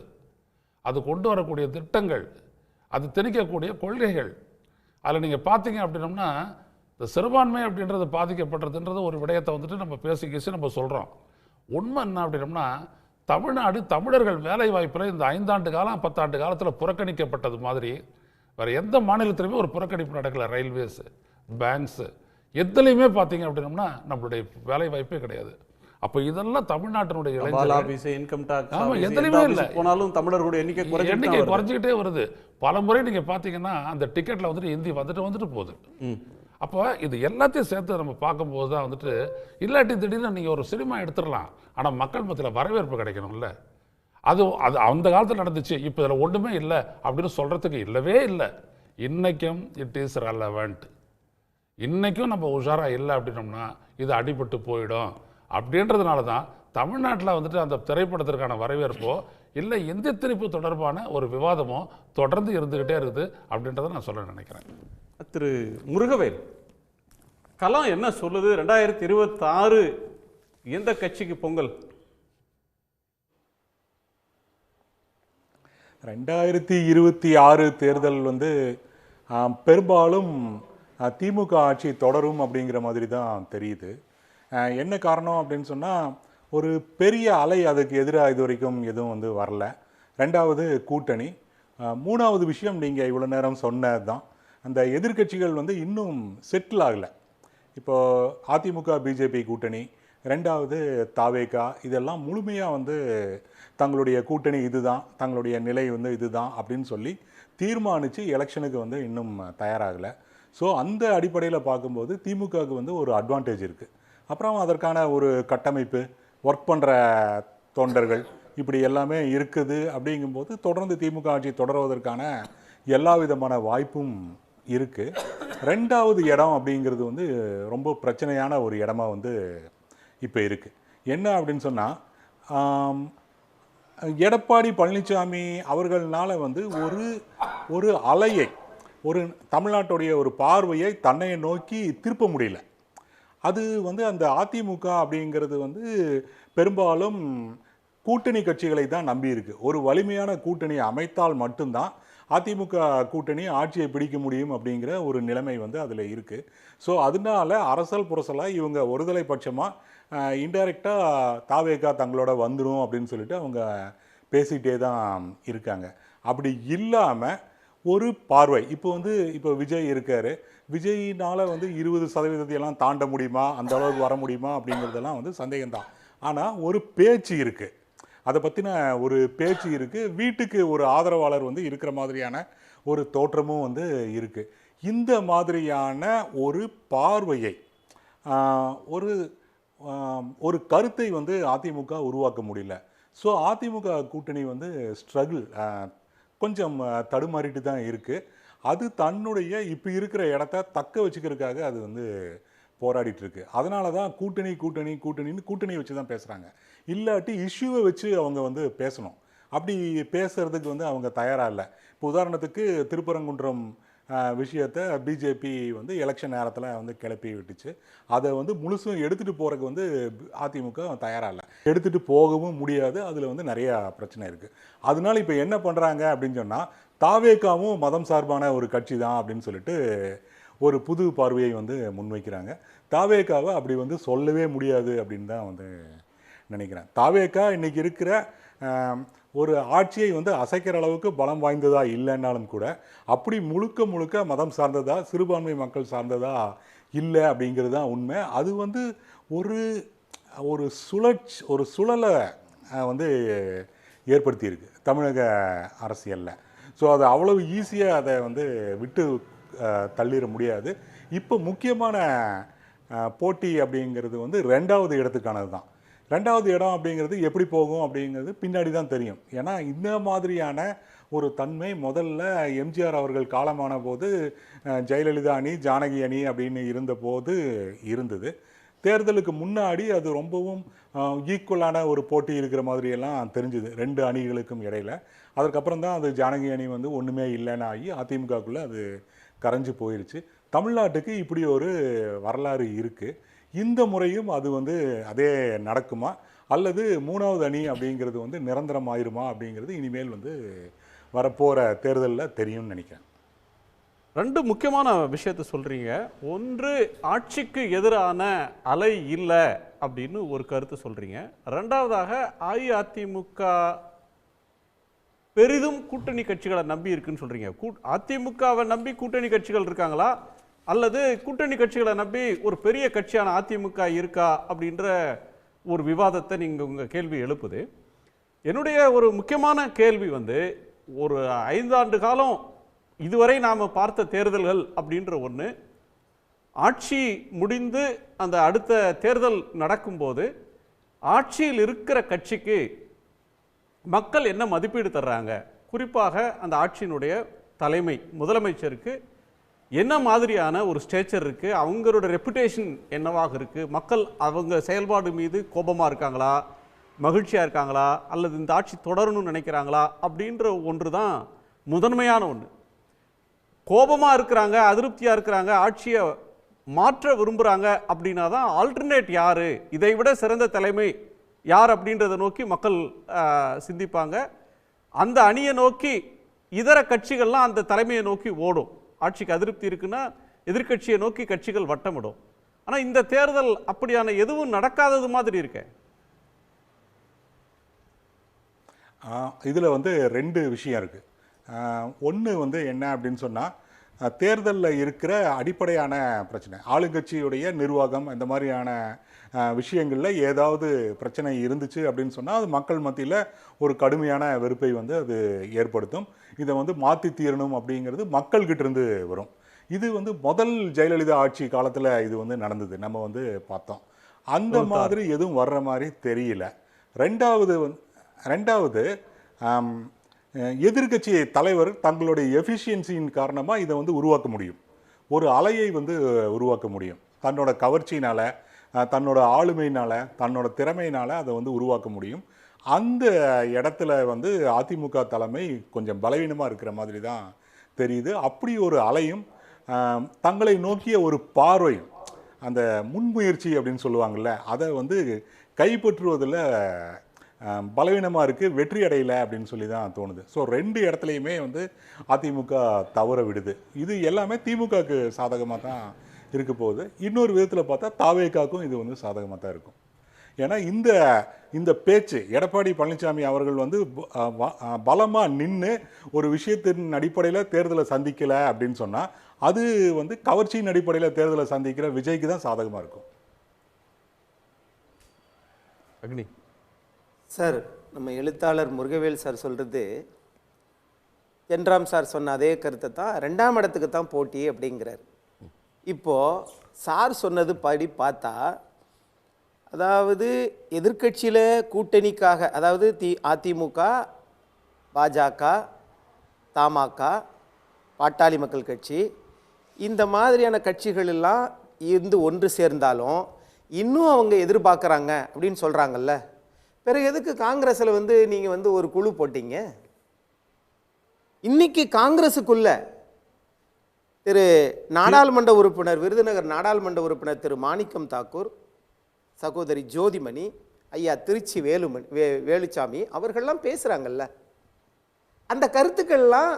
அது கொண்டு வரக்கூடிய திட்டங்கள், அது திணிக்கக்கூடிய கொள்கைகள். அதில் நீங்கள் பார்த்தீங்க அப்படின்னம்னா இந்த சிறுபான்மை அப்படின்றது பாதிக்கப்படுறதுன்றது ஒரு விடயத்தை நம்ம பேசி நம்ம சொல்கிறோம். உண்மை என்ன அப்படின்னம்னா, தமிழ்நாடு தமிழர்கள் வேலை வாய்ப்பில் இந்த 5 ஆண்டு காலம் 10 ஆண்டு காலத்தில் புறக்கணிக்கப்பட்டது மாதிரி வேறு எந்த மாநிலத்திலுமே ஒரு புறக்கணிப்பு நடக்கலை. ரயில்வேஸு, பேங்க்ஸு எதுலையுமே பார்த்தீங்க அப்படின்னம்னா நம்மளுடைய வேலை வாய்ப்பே கிடையாது. அப்போ இதெல்லாம் தமிழ்நாட்டினுடைய இன்கம் டாக்ஸ் எதுலையுமே இல்லை. போனாலும் தமிழர்களுடைய எண்ணிக்கை குறைஞ்சிக்கிட்டே வருது. பல முறை நீங்கள் பார்த்தீங்கன்னா அந்த டிக்கெட்டில் ஹிந்தி வந்துட்டு போகுது. அப்போ இது எல்லாத்தையும் சேர்த்து நம்ம பார்க்கும்போது தான் இல்லாட்டி திடீர்னு நீங்கள் ஒரு சினிமா எடுத்துடலாம், ஆனால் மக்கள் மத்தியில் வரவேற்பு கிடைக்கணும்ல. அது அந்த காலத்தில் நடந்துச்சு, இப்போ இதில் ஒன்றுமே இல்லை அப்படின்னு சொல்கிறதுக்கு இல்லவே இல்லை. இன்றைக்கும் இட் இஸ் ரெலவெண்ட். இன்றைக்கும் நம்ம உஷாராக இல்லை அப்படின்னோம்னா இது அடிபட்டு போயிடும். அப்படின்றதுனால தான் தமிழ்நாட்டில் வந்துட்டு அந்த திரைப்படத்திற்கான வரவேற்போ இல்லை இந்திய திணிப்பு தொடர்பான ஒரு விவாதமோ தொடர்ந்து இருந்துக்கிட்டே இருக்குது அப்படின்றத நான் சொல்ல நினைக்கிறேன். திரு முருகவேல், களம் என்ன சொல்லுது? 2026 எந்த கட்சிக்கு பொங்கல்? 2026 தேர்தல் பெரும்பாலும் திமுக ஆட்சி தொடரும் அப்படிங்கிற மாதிரி தான் தெரியுது. என்ன காரணம் அப்படின்னு சொன்னால், ஒரு பெரிய அலை அதுக்கு எதிராக இது வரைக்கும் எதுவும் வரல. ரெண்டாவது கூட்டணி. மூணாவது விஷயம் நீங்கள் இவ்வளோ நேரம் சொன்னது தான், அந்த எதிர்க்கட்சிகள் இன்னும் செட்டில் ஆகலை. இப்போது அதிமுக பிஜேபி கூட்டணி, ரெண்டாவது தாவேகா, இதெல்லாம் முழுமையாக தங்களுடைய கூட்டணி இதுதான், தங்களுடைய நிலை இதுதான் அப்படின்னு சொல்லி தீர்மானித்து எலெக்ஷனுக்கு இன்னும் தயாராகலை. ஸோ அந்த அடிப்படையில் பார்க்கும்போது திமுகவுக்கு ஒரு அட்வான்டேஜ் இருக்குது. அப்புறம் அதற்கான ஒரு கட்டமைப்பு, ஒர்க் பண்ணுற தொண்டர்கள், இப்படி எல்லாமே இருக்குது. அப்படிங்கும்போது தொடர்ந்து திமுக ஆட்சி தொடர்வதற்கான எல்லா விதமான வாய்ப்பும் இருக்குது. ரெண்டாவது இடம் அப்படிங்கிறது ரொம்ப பிரச்சனையான ஒரு இடமா இப்போ இருக்குது. என்ன அப்படின்னு சொன்னால், எடப்பாடி பழனிசாமி அவர்களால் ஒரு அலையை, ஒரு தமிழ்நாட்டுடைய ஒரு பார்வையை தன்னை நோக்கி திருப்ப முடியல. அது அந்த அதிமுக அப்படிங்கிறது பெரும்பாலும் கூட்டணி கட்சிகளை தான் நம்பி இருக்கு. ஒரு வலிமையான கூட்டணி அமைத்தால் மட்டும்தான் அதிமுக கூட்டணி ஆட்சியை பிடிக்க முடியும் அப்படிங்கிற ஒரு நிலைமை அதில் இருக்குது. ஸோ அதனால அரசல் புரசலாக இவங்க ஒருதலை பட்சமாக இன்டைரக்டாக தாவேகா தங்களோட வந்துடும் அப்படின்னு சொல்லிட்டு அவங்க பேசிகிட்டே தான் இருக்காங்க. அப்படி இல்லாமல் ஒரு பார்வை, இப்போ விஜய் இருக்கார், விஜயினால் 20% தாண்ட முடியுமா, அந்த அளவுக்கு வர முடியுமா அப்படிங்கிறதெல்லாம் சந்தேகம்தான். ஆனால் ஒரு பேச்சு இருக்குது, அதை பற்றின ஒரு பேச்சு இருக்குது. வீட்டுக்கு ஒரு ஆதரவாளர் இருக்கிற மாதிரியான ஒரு தோற்றமும் இருக்குது. இந்த மாதிரியான ஒரு பார்வையை, ஒரு கருத்தை அதிமுக உருவாக்க முடியல. ஸோ அதிமுக கூட்டணி ஸ்ட்ரகிள், கொஞ்சம் தடுமாறிட்டு தான் இருக்குது. அது தன்னுடைய இப்போ இருக்கிற இடத்த தக்க வச்சுக்கிறதுக்காக அது போராடிட்டு இருக்கு. அதனால தான் கூட்டணின்னு கூட்டணியை வச்சு தான் பேசுகிறாங்க. இல்லாட்டி இஷ்யூவை வச்சு அவங்க பேசணும். அப்படி பேசுறதுக்கு அவங்க தயாராக இல்லை. இப்போ உதாரணத்துக்கு திருப்பரங்குன்றம் விஷயத்தை பிஜேபி எலெக்ஷன் நேரத்தில் கிளப்பி விட்டுச்சு. அதை முழுசும் எடுத்துகிட்டு போகிறதுக்கு அதிமுக தயாராக இல்லை, எடுத்துகிட்டு போகவும் முடியாது. அதில் நிறையா பிரச்சனை இருக்குது. அதனால இப்போ என்ன பண்ணுறாங்க அப்படின்னு சொன்னால், தாவேகாவும் மதம் சார்பான ஒரு கட்சி தான் அப்படின்னு சொல்லிட்டு ஒரு புது பார்வையை முன்வைக்கிறாங்க. தாவேகாவை அப்படி சொல்லவே முடியாது அப்படின்னு தான் நினைக்கிறேன். தாவேகா இன்றைக்கி இருக்கிற ஒரு ஆட்சியை அசைக்கிற அளவுக்கு பலம் வாய்ந்ததா இல்லைன்னாலும் கூட, அப்படி முழுக்க மதம் சார்ந்ததா, சிறுபான்மை மக்கள் சார்ந்ததா இல்லை அப்படிங்கிறது தான் உண்மை. அது ஒரு சுழலை ஏற்படுத்தியிருக்கு தமிழக அரசியலில். ஸோ அது அவ்வளவு ஈஸியாக அதை விட்டு தள்ளிட முடியாது. இப்போ முக்கியமான போட்டி அப்படிங்கிறது ரெண்டாவது இடத்துக்கானது தான். ரெண்டாவது இடம் அப்படிங்கிறது எப்படி போகும் அப்படிங்கிறது பின்னாடி தான் தெரியும். ஏன்னா இந்த மாதிரியான ஒரு தன்மை முதல்ல எம்ஜிஆர் அவர்கள் காலமான போது ஜெயலலிதா அணி, ஜானகி அணி அப்படின்னு இருந்தபோது இருந்தது. தேர்தலுக்கு முன்னாடி அது ரொம்பவும் ஈக்குவலான ஒரு போட்டி இருக்கிற மாதிரியெல்லாம் தெரிஞ்சுது ரெண்டு அணிகளுக்கும் இடையில. அதற்கப்புறம் தான் அது ஜானகி அணி ஒன்றுமே இல்லைன்னு ஆகி அதிமுகக்குள்ளே அது கரைஞ்சு போயிடுச்சு. தமிழ்நாட்டுக்கு இப்படி ஒரு வரலாறு இருக்குது. இந்த முறையும் அது அதே நடக்குமா, அல்லது மூணாவது அணி அப்படிங்கிறது நிரந்தரம் ஆயிருமா அப்படிங்கிறது இனிமேல் வரப்போகிற தேர்தலில் தெரியும்னு நினைக்கிறேன். ரெண்டு முக்கியமான விஷயத்தை சொல்கிறீங்க. ஒன்று, ஆட்சிக்கு எதிரான அலை இல்லை அப்படின்னு ஒரு கருத்து சொல்கிறீங்க. ரெண்டாவதாக, அஇஅதிமுக பெரிதும் கூட்டணி கட்சிகளை நம்பி இருக்குன்னு சொல்கிறீங்க. அதிமுகவை நம்பி கூட்டணி கட்சிகள் இருக்காங்களா, அல்லது கூட்டணி கட்சிகளை நம்பி ஒரு பெரிய கட்சியான அதிமுக இருக்கா அப்படின்ற ஒரு விவாதத்தை நீங்கள் உங்கள் கேள்வி எழுப்புது. என்னுடைய ஒரு முக்கியமான கேள்வி ஒரு 5 ஆண்டு காலம் இதுவரை நாம் பார்த்த தேர்தல்கள் அப்படின்ற ஒன்று, ஆட்சி முடிந்து அந்த அடுத்த தேர்தல் நடக்கும்போது ஆட்சியில் இருக்கிற கட்சிக்கு மக்கள் என்ன மதிப்பீடு தர்றாங்க, குறிப்பாக அந்த ஆட்சியினுடைய தலைமை முதலமைச்சருக்கு என்ன மாதிரியான ஒரு ஸ்டேச்சர் இருக்குது, அவங்களோட ரெப்புடேஷன் என்னவாக இருக்குது, மக்கள் அவங்க செயல்பாடு மீது கோபமாக இருக்காங்களா, மகிழ்ச்சியாக இருக்காங்களா, அல்லது இந்த ஆட்சி தொடரணும்னு நினைக்கிறாங்களா அப்படின்ற ஒன்று தான் முதன்மையான ஒன்று. கோபமாக இருக்கிறாங்க, அதிருப்தியாக இருக்கிறாங்க, ஆட்சியை மாற்ற விரும்புகிறாங்க அப்படின்னா தான் ஆல்டர்னேட் யார், இதை விட சிறந்த தலைமை யார் அப்படின்றத நோக்கி மக்கள் சிந்திப்பாங்க. அந்த அணியை நோக்கி இதர கட்சிகள்லாம் அந்த தலைமையை நோக்கி ஓடும். ஆட்சிக்கு அதிருப்தி இருக்குன்னா எதிர்கட்சியை நோக்கி கட்சிகள் வட்டமிடும். ஆனால் இந்த தேர்தல் அப்படியான எதுவும் நடக்காதது மாதிரி இருக்கே. இதில் வந்து 2 விஷயம் இருக்குது. ஒன்று வந்து என்ன அப்படின்னு சொன்னால், தேர்தலில் இருக்கிற அடிப்படையான பிரச்சனை, ஆளுங்கட்சியுடைய நிர்வாகம், இந்த மாதிரியான விஷயங்களில் ஏதாவது பிரச்சனை இருந்துச்சு அப்படின்னு சொன்னால் அது மக்கள் மத்தியில் ஒரு கடுமையான வெறுப்பை வந்து அது ஏற்படுத்தும். இதை வந்து மாற்றி தீரணும் அப்படிங்கிறது மக்கள்கிட்ட இருந்து வரும். இது வந்து முதல் ஜெயலலிதா ஆட்சி காலத்தில் இது வந்து நடந்தது, நம்ம வந்து பார்த்தோம். அந்த மாதிரி எதுவும் வர்ற மாதிரி தெரியல. ரெண்டாவது எதிர்கட்சி தலைவர் தங்களுடைய எஃபிஷியன்சியின் காரணமாக இதை வந்து உருவாக்க முடியும், ஒரு அலையை வந்து உருவாக்க முடியும். தன்னோட கவர்ச்சியினால், தன்னோட ஆளுமையினால், தன்னோட திறமையினால் அதை வந்து உருவாக்க முடியும். அந்த இடத்துல வந்து அதிமுக தலைமை கொஞ்சம் பலவீனமாக இருக்கிற மாதிரி தான் தெரியுது. அப்படி ஒரு அலையும் தங்களை நோக்கிய ஒரு பார்வையும், அந்த முன்முயற்சி அப்படின்னு சொல்லுவாங்கள்ல, அதை வந்து கைப்பற்றுவதில் பலவீனமாக இருக்குது, வெற்றி அடையலை அப்படின்னு சொல்லி தான் தோணுது. ஸோ 2 இடத்துலையுமே வந்து அதிமுக தவற விடுது. இது எல்லாமே திமுகவுக்கு சாதகமாக தான் இருக்க போகுது. இன்னொரு விதத்தில் பார்த்தா தாவேகாவுக்கும் இது வந்து சாதகமாக தான் இருக்கும். ஏன்னா இந்த பேச்சு எடப்பாடி பழனிசாமி அவர்கள் வந்து பலமாக நின்று ஒரு விஷயத்தின் அடிப்படையில் தேர்தலை சந்திக்கலை அப்படின்னு சொன்னால் அது வந்து கவர்ச்சியின் அடிப்படையில் தேர்தலை சந்திக்கிற விஜய்க்கு தான் சாதகமாக இருக்கும். அக்னி சார், நம்ம எழுத்தாளர் முருகவேல் சார் சொல்கிறது, ஜென்ராம் சார் சொன்ன அதே கருத்தை தான், 2ஆம் இடத்துக்கு தான் போட்டி அப்படிங்கிறார். இப்போது சார் சொன்னது படி பார்த்தா, அதாவது எதிர்க்கட்சியில் கூட்டணிக்காக, அதாவது அதிமுக, பாஜக, தமாக, பாட்டாளி மக்கள் கட்சி, இந்த மாதிரியான கட்சிகள் எல்லாம் இருந்து ஒன்று சேர்ந்தாலும் இன்னும் அவங்க எதிர்பார்க்குறாங்க அப்படின்னு சொல்கிறாங்கல்ல. பிறகு எதுக்கு காங்கிரஸில் வந்து நீங்கள் வந்து ஒரு குழு போட்டீங்க? இன்னைக்கு காங்கிரஸுக்குள்ள திரு நாடாளுமன்ற உறுப்பினர், விருதுநகர் நாடாளுமன்ற உறுப்பினர் திரு மாணிக்கம் தாக்கூர், சகோதரி ஜோதிமணி, ஐயா திருச்சி வேலுச்சாமி அவர்கள்லாம் பேசுகிறாங்கல்ல. அந்த கருத்துக்கள்லாம்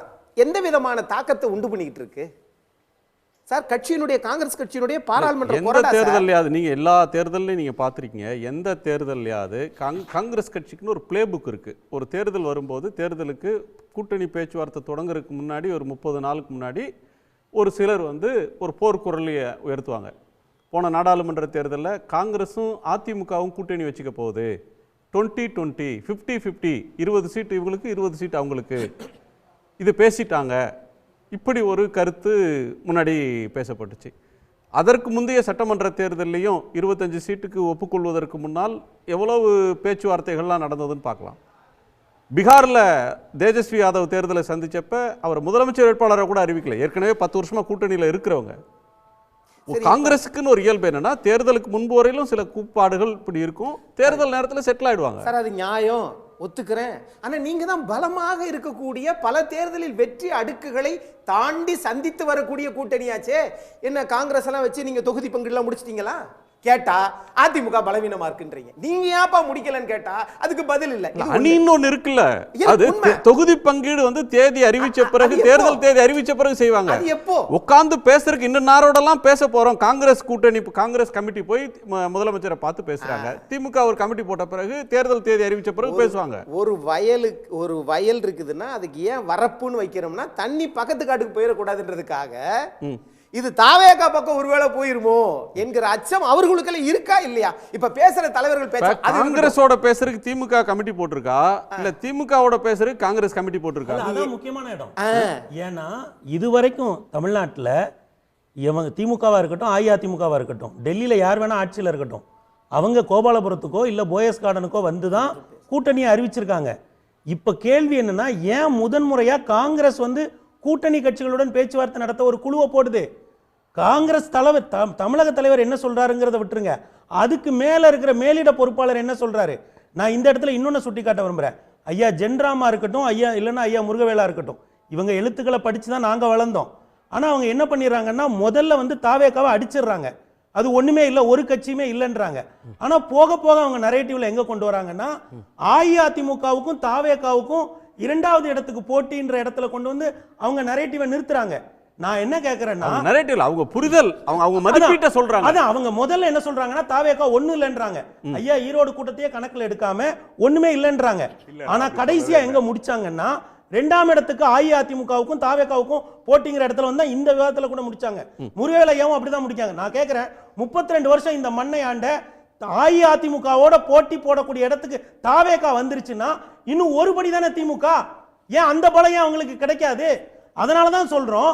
எந்த விதமான தாக்கத்தை உண்டு பண்ணிக்கிட்டு இருக்கு சார்? கட்சியினுடைய, காங்கிரஸ் கட்சியினுடைய பாராளுமன்ற தேர்தலையாவது நீங்க எல்லா தேர்தலையும் நீங்க பார்த்துருக்கீங்க. எந்த தேர்தலையாவது காங்கிரஸ் கட்சிக்குன்னு ஒரு பிளே புக் இருக்கு. ஒரு தேர்தல் வரும்போது தேர்தலுக்கு கூட்டணி பேச்சுவார்த்தை தொடங்குறதுக்கு முன்னாடி ஒரு 30 நாளுக்கு முன்னாடி ஒரு சிலர் வந்து ஒரு போர்க்குரலையை உயர்த்துவாங்க. போன நாடாளுமன்ற தேர்தலில் காங்கிரஸும் அதிமுகவும் கூட்டணி வச்சுக்க போகுது, 20-20, 50-50, 20 சீட்டு இவங்களுக்கு, 20 சீட்டு அவங்களுக்கு, இது பேசிட்டாங்க. இப்படி ஒரு கருத்து முன்னாடி பேசப்பட்டுச்சு. அதற்கு முந்தைய சட்டமன்ற தேர்தலையும் 25 சீட்டுக்கு ஒப்புக்கொள்வதற்கு முன்னால் எவ்வளவு பேச்சுவார்த்தைகள்லாம் நடந்ததுன்னு பார்க்கலாம். பீகாரில் தேஜஸ்வி யாதவ் தேர்தலை சந்திச்சப்ப அவர் முதலமைச்சர் வேட்பாளரை கூட அறிவிக்கல. ஏற்கனவே 10 வருஷமாக கூட்டணியில் இருக்கிறவங்க. காங்கிரஸுக்குன்னு ஒரு இயல்பு என்னன்னா, தேர்தலுக்கு முன்பு வரையிலும் சில கூப்பாடுகள் இப்படி இருக்கும், தேர்தல் நேரத்தில் செட்டில் ஆயிடுவாங்க. சார் அது நியாயம், ஒத்துக்கிறேன். ஆனா நீங்க தான் பலமாக இருக்கக்கூடிய பல தேர்தலில் வெற்றி அடுக்குகளை தாண்டி சந்தித்து வரக்கூடிய கூட்டணியாச்சே. என்ன காங்கிரஸ் எல்லாம் வச்சு நீங்க தொகுதி பங்கீடுலாம் முடிச்சிட்டீங்களா கேட்டா அதிமுக பலவீனமா இருக்குன்றீங்க. நீங்க ஏப்பா முடிக்கலன்னு கேட்டா அதுக்கு பதில் இல்ல. அணின்னு ஒண்ணு இருக்குல்ல, அது தொகுதி பங்கீடு வந்து தேதி அறிவிச்ச பிறகு, தேர்தல் தேதி அறிவிச்ச பிறகு செய்வாங்க. அது எப்போ உட்கார்ந்து பேசுறதுக்கு இன்னும் நாரோடலாம் பேச போறோம். காங்கிரஸ் கூட்டணி, காங்கிரஸ் கமிட்டி போய் முதலமைச்சரை பார்த்து பேசுறாங்க. திமுக ஒரு கமிட்டி போட்ட பிறகு தேர்தல் தேதி அறிவிச்ச பிறகு பேசுவாங்க. ஒரு வயல் இருக்குதுன்னா அதுக்கு ஏன் வரப்புன்னு வைக்கிறோம்னா தண்ணி பக்கத்து காட்டுக்கு போயிடக்கூடாதுன்றதுக்காக. இது தாவேகா பக்கம் ஒருவேளை போயிருமோ என்கிற அச்சம் அவர்களுக்கு இருக்கா இல்லையா? இப்ப பேசுற தலைவர்கள் பேச, காங்கிரஸோட பேசுறதுக்கு திமுக கமிட்டி போட்டிருக்கா, இல்ல திமுகவோட பேசுறதுக்கு காங்கிரஸ் கமிட்டி போட்டிருக்கா? அதான் முக்கியமான இடம். ஏன்னா இதுவரைக்கும் தமிழ்நாட்டில் இவங்க திமுகவா இருக்கட்டும், அஇஅதிமுகவா இருக்கட்டும், டெல்லியில யார் வேணா ஆட்சியில் இருக்கட்டும், அவங்க கோபாலபுரத்துக்கோ இல்ல போயஸ் கார்டனுக்கோ வந்து தான் கூட்டணியை அறிவிச்சிருக்காங்க. இப்ப கேள்வி என்னன்னா, ஏன் முதன்முறையா காங்கிரஸ் வந்து கூட்டணி கட்சிகளுடன் பேச்சுவார்த்தை நடத்த ஒரு குழுவை போடுது. காங்கிரஸ் தலைவர் தமிழக தலைவர் என்ன சொல்றாருங்கிறத விட்டுருங்க, அதுக்கு மேல இருக்கிற மேலிட பொறுப்பாளர் என்ன சொல்றாரு. நான் இந்த இடத்துல இன்னொன்னு சுட்டி காட்ட விரும்புறேன். ஐயா ஜென்ராமா இருக்கட்டும், ஐயா இல்லைன்னா ஐயா முருகவேலா இருக்கட்டும், இவங்க எழுத்துக்களை படிச்சு தான் நாங்க வளர்ந்தோம். ஆனா அவங்க என்ன பண்ணிடுறாங்கன்னா முதல்ல வந்து தாவேக்காவை அடிச்சிடுறாங்க. அது ஒண்ணுமே இல்லை, ஒரு கட்சியுமே இல்லைன்றாங்க. ஆனா போக போக அவங்க நரேட்டிவ்ல எங்க கொண்டு வராங்கன்னா அஇஅதிமுகவுக்கும் தாவேக்காவுக்கும் 2வது இடத்துக்கு போட்டின்ற இடத்துல கொண்டு வந்து அவங்க நரேட்டிவை நிறுத்துறாங்க. நான் என்ன கேக்குறேன்னா நரேட்டிவ்ல அவங்க புரிதல், அவங்க மதிப்பீட்டை சொல்றாங்க. அதான் அவங்க முதல்ல என்ன சொல்றாங்கன்னா தாவேக்கா ஒண்ணு இல்லன்றாங்க. ஐயா ஈரோடு கூட்டத்தையே கணக்குல எடுக்காம ஒண்ணுமே இல்லன்றாங்க. ஆனா கடைசியா எங்க முடிச்சாங்கன்னா 2ஆம் இடத்துக்கு அஇஅதிமுகவுக்கும் தாவேக்காவுக்கும் போட்டிங்கிற இடத்துல வந்தா இந்த விவாதத்துல கூட முடிச்சாங்க. முருகவேலையாவும் அப்படிதான் முடிக்காங்க. நான் கேட்கிறேன், 32 வருஷம் இந்த மண்ணை ஆண்ட அஇஅதிமுகவோட போட்டி போடக்கூடிய இடத்துக்கு தாவேக்கா வந்துருச்சுன்னா இன்னும் ஒருபடி தானே திமுக. ஏன் அந்த பலம் அவங்களுக்கு கிடைக்காது? அதனாலதான் சொல்றோம்,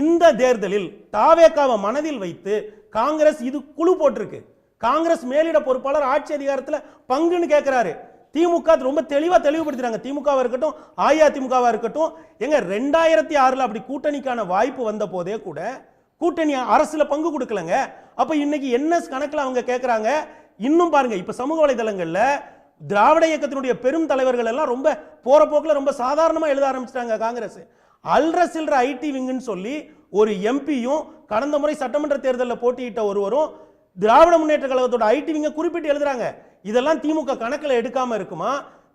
இந்த தேர்தலில் தாவேக்காவை மனதில் வைத்து காங்கிரஸ் இது குழு போட்டிருக்கு. காங்கிரஸ் மேலிட பொறுப்பாளர் ஆட்சி அதிகாரத்தில் பங்குன்னு கேட்கிறாரு. திமுக ரொம்ப தெளிவுபடுத்துறாங்க. திமுகவா இருக்கட்டும் அஇஅதிமுகவா இருக்கட்டும், எங்க 2006 அப்படி கூட்டணிக்கான வாய்ப்பு வந்த போதே கூட கூட்டணி அரசுல பங்கு கொடுக்கலங்க. அப்ப இன்னைக்கு என்ன கணக்குல அவங்க கேட்கறாங்க? இன்னும் பாருங்க, இப்ப சமூக வலைதளங்கள்ல திராவிட இயக்கத்தினுடைய பெரும் தலைவர்கள் எல்லாம் ரொம்ப போற போக்குல ரொம்ப சாதாரணமா எழுத ஆரம்பிச்சிட்டாங்க. காங்கிரஸ் அல்ற சில்ற ஐடி விங்குன்னு சொல்லி ஒரு எம்பியும் கடந்த முறை சட்டமன்ற தேர்தலில் போட்டியிட்ட ஒருவரும் திராவிட முன்னேற்ற கழகத்தோட ஐடி விங்க குறிப்பிட்டு எழுதுறாங்க. இதெல்லாம் திமுக கணக்கில் எடுக்காம இருக்குமா?